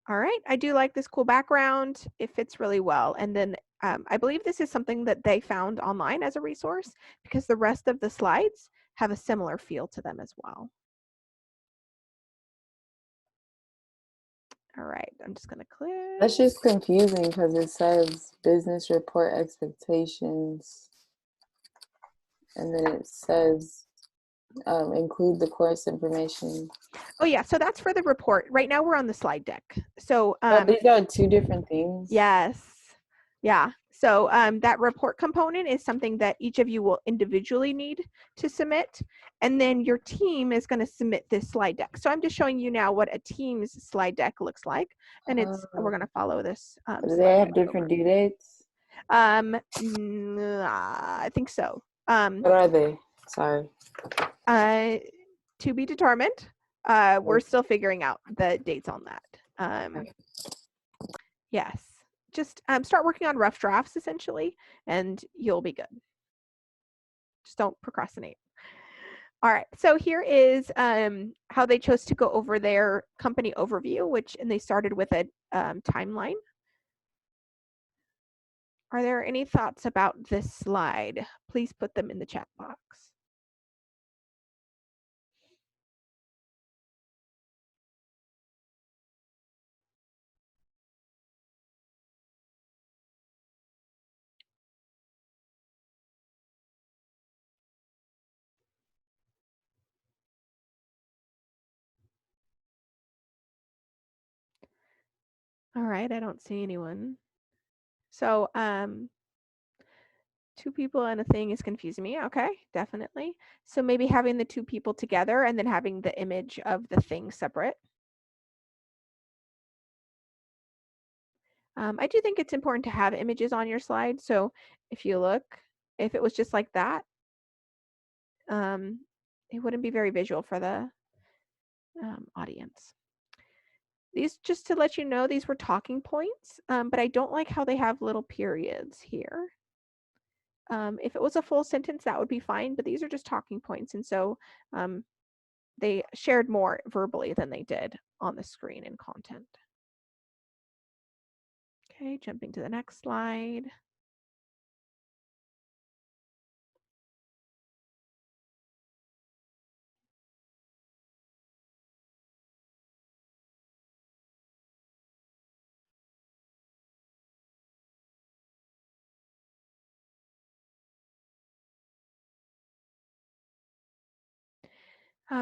All right, I do like this cool background. It fits really well. And then I believe this is something that they found online as a resource because the rest of the slides have a similar feel to them as well. All right, I'm just gonna click. That's just confusing because it says business report expectations, and then it says include the course information. Oh yeah, so that's for the report. Right now we're on the slide deck. So but these are two different things. Yes. Yeah. So that report component is something that each of you will individually need to submit. And then your team is going to submit this slide deck. So I'm just showing you now what a team's slide deck looks like. And we're going to follow this. Do they have different due dates? I think so. What are they? Sorry. To be determined. We're still figuring out the dates on that. Yes. Just start working on rough drafts essentially, and you'll be good. Just don't procrastinate. All right, so here is how they chose to go over their company overview, and they started with a timeline. Are there any thoughts about this slide? Please put them in the chat box. All right, I don't see anyone. So, 2 people and a thing is confusing me. Okay, definitely. So maybe having the 2 people together and then having the image of the thing separate. I do think it's important to have images on your slide. So if you look, if it was just like that, it wouldn't be very visual for the audience. These, just to let you know, these were talking points, but I don't like how they have little periods here. If it was a full sentence, that would be fine, but these are just talking points. And so they shared more verbally than they did on the screen in content. Okay, jumping to the next slide.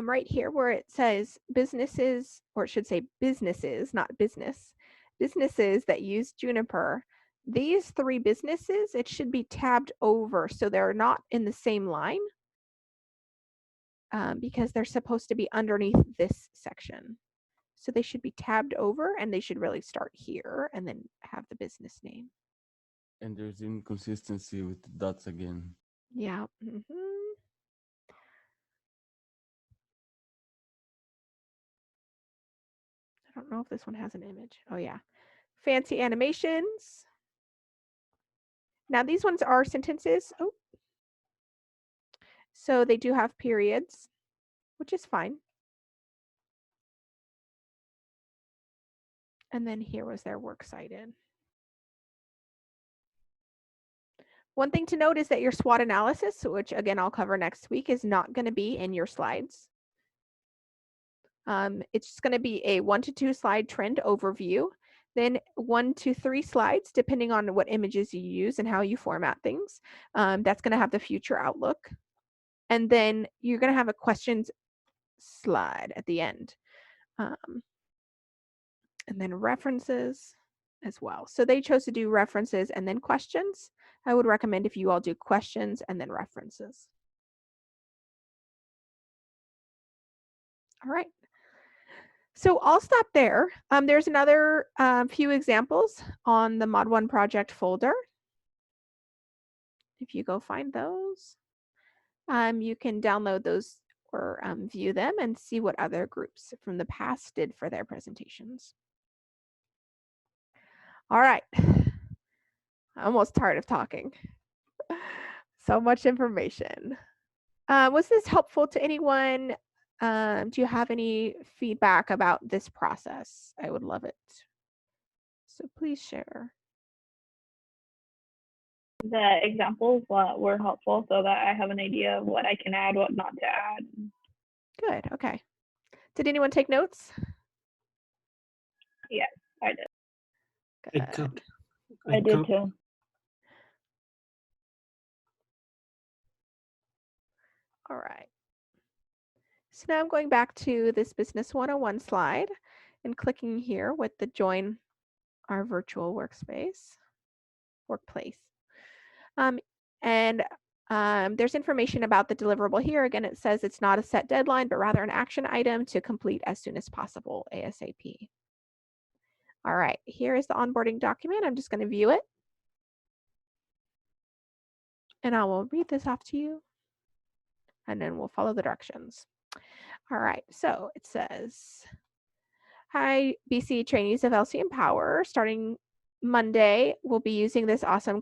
Right here where it says businesses, or it should say businesses, not business, businesses that use Juniper, these 3 businesses, it should be tabbed over so they're not in the same line because they're supposed to be underneath this section. So they should be tabbed over and they should really start here and then have the business name. And there's inconsistency with the dots again. Yeah. I don't know if this one has an image. Oh yeah. Fancy animations. Now these ones are sentences. Oh. So they do have periods, which is fine. And then here was their works cited. One thing to note is that your SWOT analysis, which again I'll cover next week, is not going to be in your slides. It's just going to be a 1 to 2 slide trend overview, then 1 to 3 slides, depending on what images you use and how you format things. That's going to have the future outlook. And then you're going to have a questions slide at the end. And then references as well. So they chose to do references and then questions. I would recommend if you all do questions and then references. All right. So I'll stop there. There's another few examples on the Mod 1 project folder. If you go find those, you can download those or view them and see what other groups from the past did for their presentations. All right. I'm almost tired of talking. So much information. Was this helpful to anyone? Do you have any feedback about this process? I would love it. So please share. The examples were helpful so that I have an idea of what I can add, what not to add. Good. Okay. Did anyone take notes? Yes, I did. Good. I did too. All right. So now I'm going back to this Business 101 slide and clicking here with the join our virtual workplace. There's information about the deliverable here. Again, it says it's not a set deadline, but rather an action item to complete as soon as possible, ASAP. All right, here is the onboarding document. I'm just going to view it. And I will read this off to you. And then we'll follow the directions. All right, so it says, hi, BC trainees of LC Empower. Starting Monday, we'll be using this awesome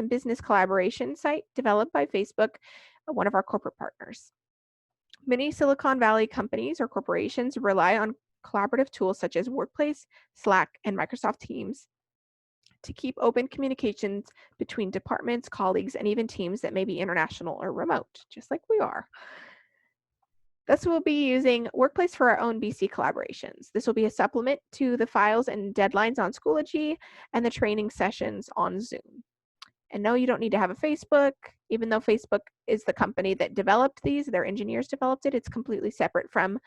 business collaboration site developed by Facebook, one of our corporate partners. Many Silicon Valley companies or corporations rely on collaborative tools such as Workplace, Slack, and Microsoft Teams to keep open communications between departments, colleagues, and even teams that may be international or remote, just like we are. Thus, we'll be using Workplace for our own BC collaborations. This will be a supplement to the files and deadlines on Schoology and the training sessions on Zoom. And no, you don't need to have a Facebook. Even though Facebook is the company that developed these, their engineers developed it, it's completely separate from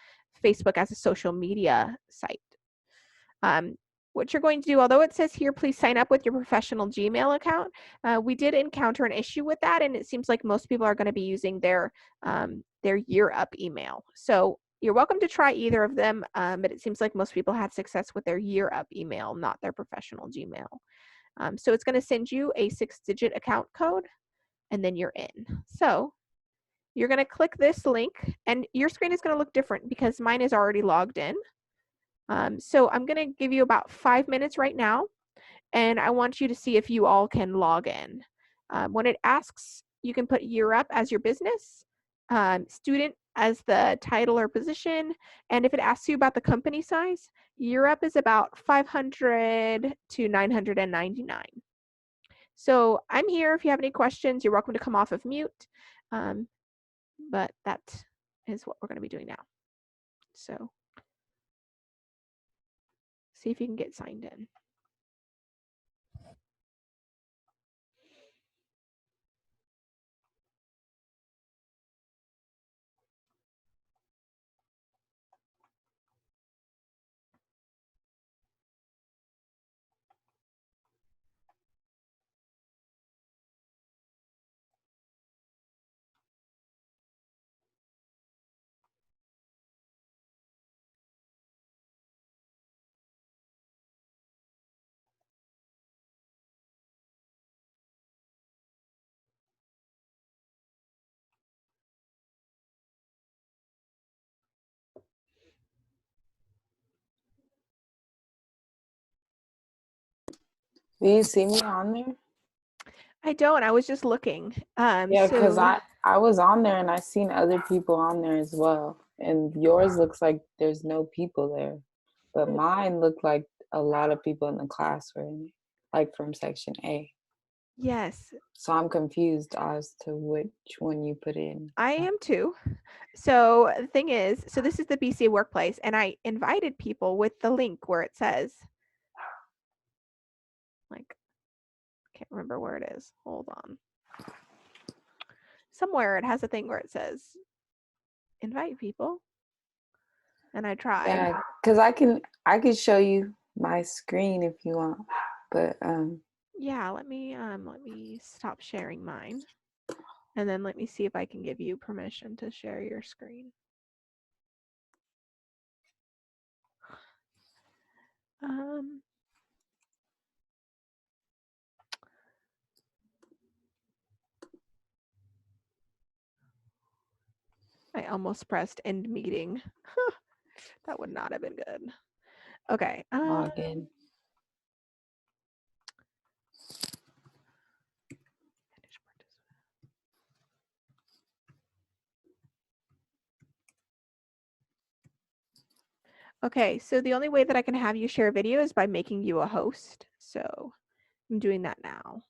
Facebook as a social media site. What you're going to do, although it says here, please sign up with your professional Gmail account, we did encounter an issue with that, and it seems like most people are going to be using their year up email. So you're welcome to try either of them, but it seems like most people had success with their year up email, not their professional Gmail. So it's going to send you a 6-digit account code, and then you're in. So you're going to click this link, and your screen is going to look different because mine is already logged in. So I'm going to give you about 5 minutes right now, and I want you to see if you all can log in. When it asks, you can put year up as your business, student as the title or position, and if it asks you about the company size, year up is about 500 to 999. So I'm here if you have any questions. You're welcome to come off of mute, but that is what we're going to be doing now. So see if you can get signed in. Do you see me on there? I don't. I was just looking. Yeah, because so I was on there and I seen other people on there as well. And yours looks like there's no people there. But mine looked like a lot of people in the class were in it, like from section A. Yes. So I'm confused as to which one you put in. I am too. So the thing is, so this is the BCA workplace, and I invited people with the link where it says, like, can't remember where it is. Hold on. Somewhere it has a thing where it says invite people. And I tried. Yeah, because I can show you my screen if you want. But yeah, let me stop sharing mine. And then let me see if I can give you permission to share your screen. I almost pressed end meeting. That would not have been good. Okay. log in. Okay, so the only way that I can have you share a video is by making you a host. So I'm doing that now.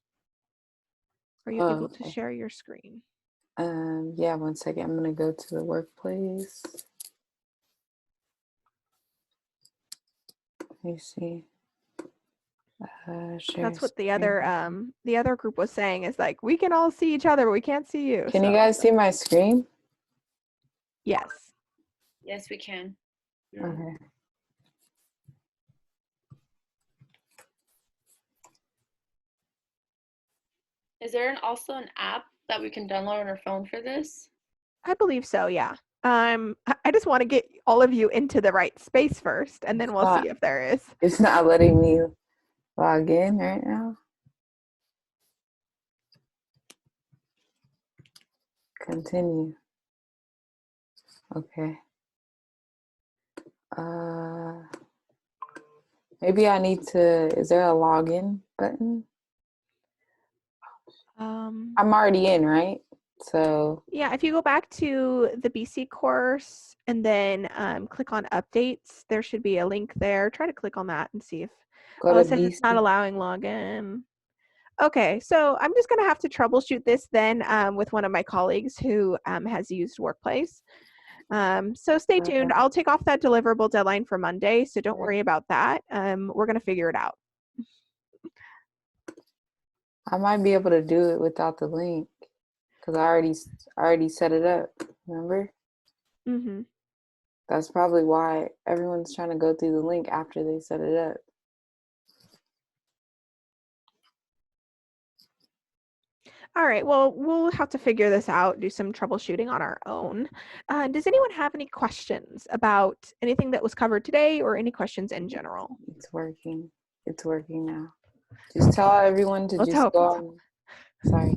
Are you able to share your screen? Yeah, 1 second. I'm gonna go to the workplace. Let me see. Share That's what the screen. other group was saying, is like, we can all see each other, but we can't see you. Can you guys see my screen? Yes. Yes, we can. Okay. Is there also an app that we can download on our phone for this? I believe so, yeah. I just want to get all of you into the right space first, and then we'll see if there is. It's not letting me log in right now. Continue. Okay. Maybe I need to, is there a login button? I'm already in, right? So yeah, if you go back to the BC course and then click on updates, there should be a link there. Try to click on that and see if it says it's not allowing login. Okay, so I'm just gonna have to troubleshoot this then with one of my colleagues who has used Workplace. So stay tuned. I'll take off that deliverable deadline for Monday, so don't worry about that. We're gonna figure it out. I might be able to do it without the link because I already set it up. Remember? Mm-hmm. That's probably why everyone's trying to go through the link after they set it up. All right, well, we'll have to figure this out, do some troubleshooting on our own. Does anyone have any questions about anything that was covered today or any questions in general? It's working. It's working now. Just tell everyone to Let's just hope. go on. Sorry.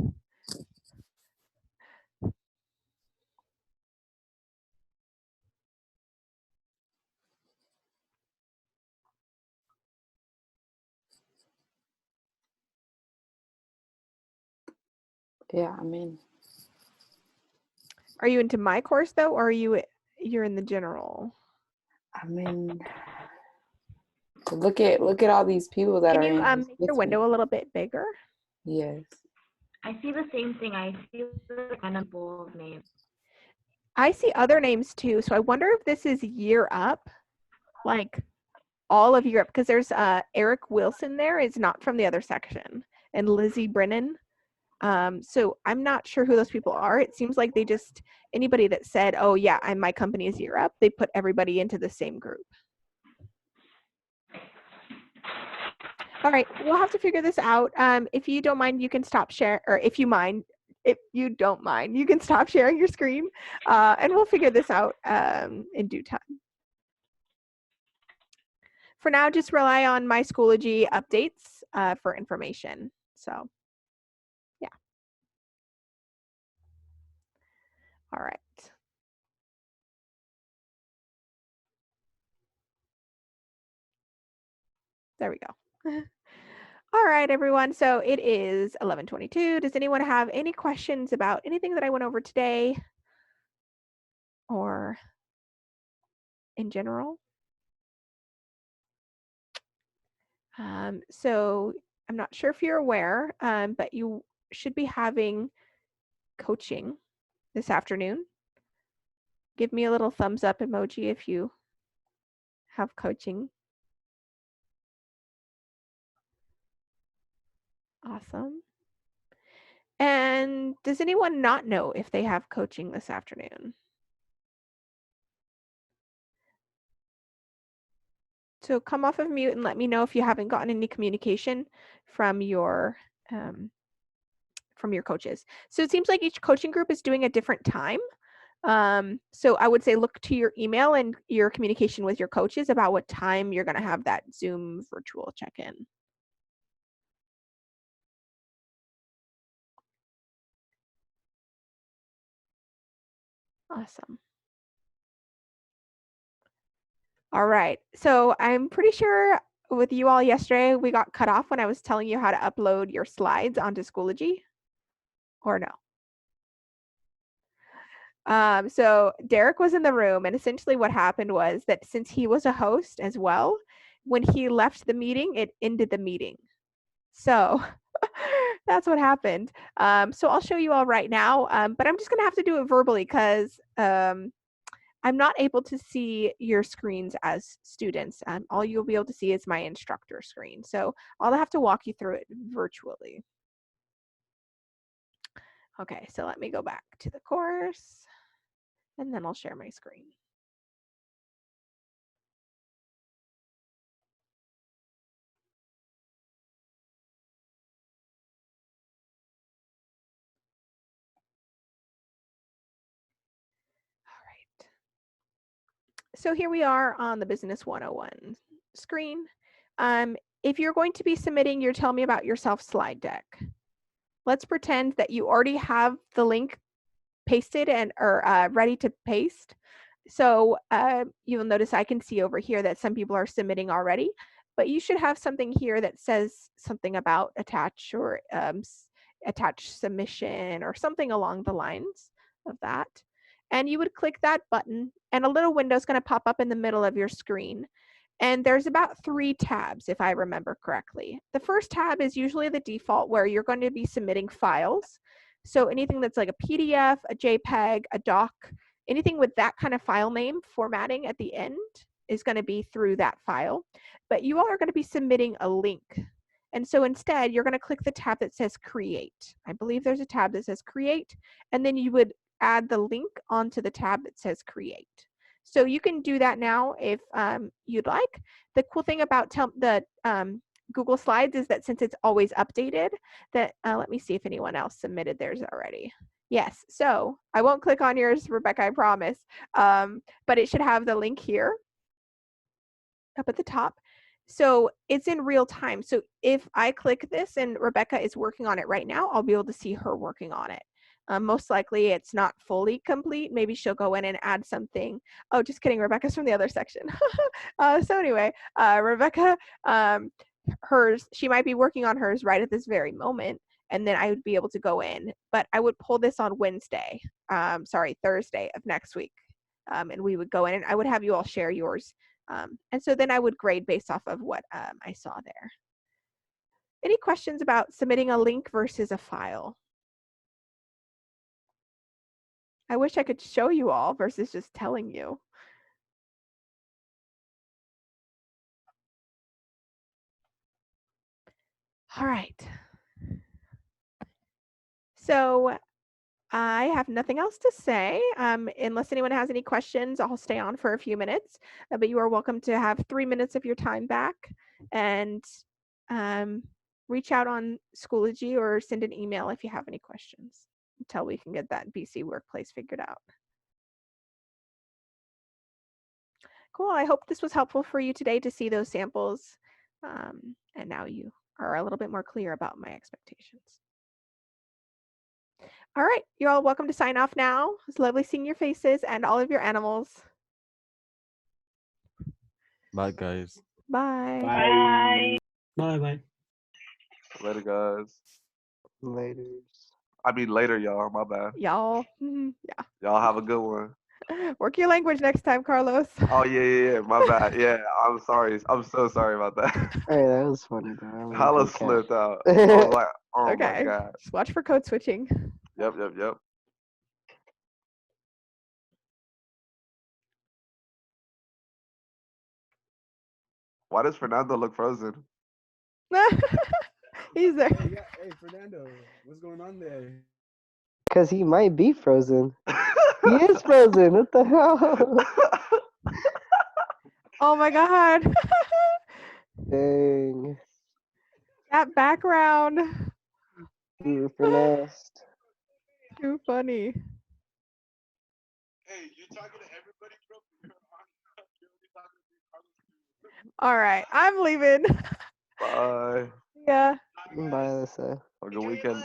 Yeah, I'm in. Are you into my course though, or you're in the general? I'm in. Look at all these people that Can are you in make your window a little bit bigger? Yes. I see the same thing. I see the kind of bold name. I see other names too, so I wonder if this is year up, like all of Europe, because there's Eric Wilson there is not from the other section, and Lizzie Brennan. So I'm not sure who those people are. It seems like they just, anybody that said, oh yeah, my company is year up, they put everybody into the same group. All right, we'll have to figure this out. If you don't mind, you can stop sharing, or if you don't mind, you can stop sharing your screen, and we'll figure this out in due time. For now, just rely on my Schoology updates for information. So, yeah. All right. There we go. All right, everyone. So it is 11:22. Does anyone have any questions about anything that I went over today or in general? So I'm not sure if you're aware, but you should be having coaching this afternoon. Give me a little thumbs up emoji if you have coaching. Awesome. And does anyone not know if they have coaching this afternoon? So come off of mute and let me know if you haven't gotten any communication from your coaches. So it seems like each coaching group is doing a different time. So I would say look to your email and your communication with your coaches about what time you're going to have that Zoom virtual check-in. Awesome. All right. So I'm pretty sure with you all yesterday, we got cut off when I was telling you how to upload your slides onto Schoology, or no? So Derek was in the room, and essentially what happened was that since he was a host as well, when he left the meeting, it ended the meeting. So that's what happened. So I'll show you all right now, but I'm just gonna have to do it verbally because I'm not able to see your screens as students. All you'll be able to see is my instructor screen. So I'll have to walk you through it virtually. Okay, so let me go back to the course and then I'll share my screen. So here we are on the Business 101 screen. If you're going to be submitting your Tell Me About Yourself slide deck, let's pretend that you already have the link pasted and or ready to paste. So you'll notice I can see over here that some people are submitting already, but you should have something here that says something about attach or attach submission or something along the lines of that. And you would click that button and a little window is going to pop up in the middle of your screen. And there's about 3 tabs, if I remember correctly. The first tab is usually the default where you're going to be submitting files. So anything that's like a PDF, a JPEG, a doc, anything with that kind of file name formatting at the end is going to be through that file. But you all are going to be submitting a link. And so instead, you're going to click the tab that says Create. I believe there's a tab that says Create, and then you would add the link onto the tab that says Create. So you can do that now if you'd like. The cool thing about the Google Slides is that since it's always updated, that let me see if anyone else submitted theirs already. Yes, so I won't click on yours, Rebecca, I promise. But it should have the link here up at the top. So it's in real time. So if I click this and Rebecca is working on it right now, I'll be able to see her working on it. Most likely it's not fully complete. Maybe she'll go in and add something. Oh, just kidding. Rebecca's from the other section. So anyway, Rebecca, she might be working on hers right at this very moment. And then I would be able to go in, but I would pull this on Thursday of next week. And we would go in and I would have you all share yours. And so then I would grade based off of what I saw there. Any questions about submitting a link versus a file? I wish I could show you all versus just telling you. All right. So I have nothing else to say. Unless anyone has any questions, I'll stay on for a few minutes. But you are welcome to have 3 minutes of your time back and reach out on Schoology or send an email if you have any questions until we can get that BC workplace figured out. Cool. I hope this was helpful for you today to see those samples. And now you are a little bit more clear about my expectations. All right, you're all welcome to sign off now. It's lovely seeing your faces and all of your animals. Bye, guys. Bye. Bye. Bye. Bye. Later, guys. Laters. I mean later, y'all. My bad. Y'all. Yeah. Y'all have a good one. Work your language next time, Carlos. Oh yeah. My bad. Yeah, I'm sorry. I'm so sorry about that. Hey, that was funny though. I'm a Hella good cat. slipped out. I was like, oh my Okay. god. Just watch for code switching. Yep. Why does Fernando look frozen? He's there. Hey, Fernando, what's going on there? Cause he might be frozen. He is frozen. What the hell? Oh my god. Dang. That background. Finessed. Too funny. Hey, you talking to everybody, bro? All right. I'm leaving. Bye. Yeah. Bye, Alyssa. Have a good weekend.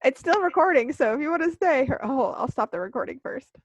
It's still recording, so if you want to stay, I'll stop the recording first.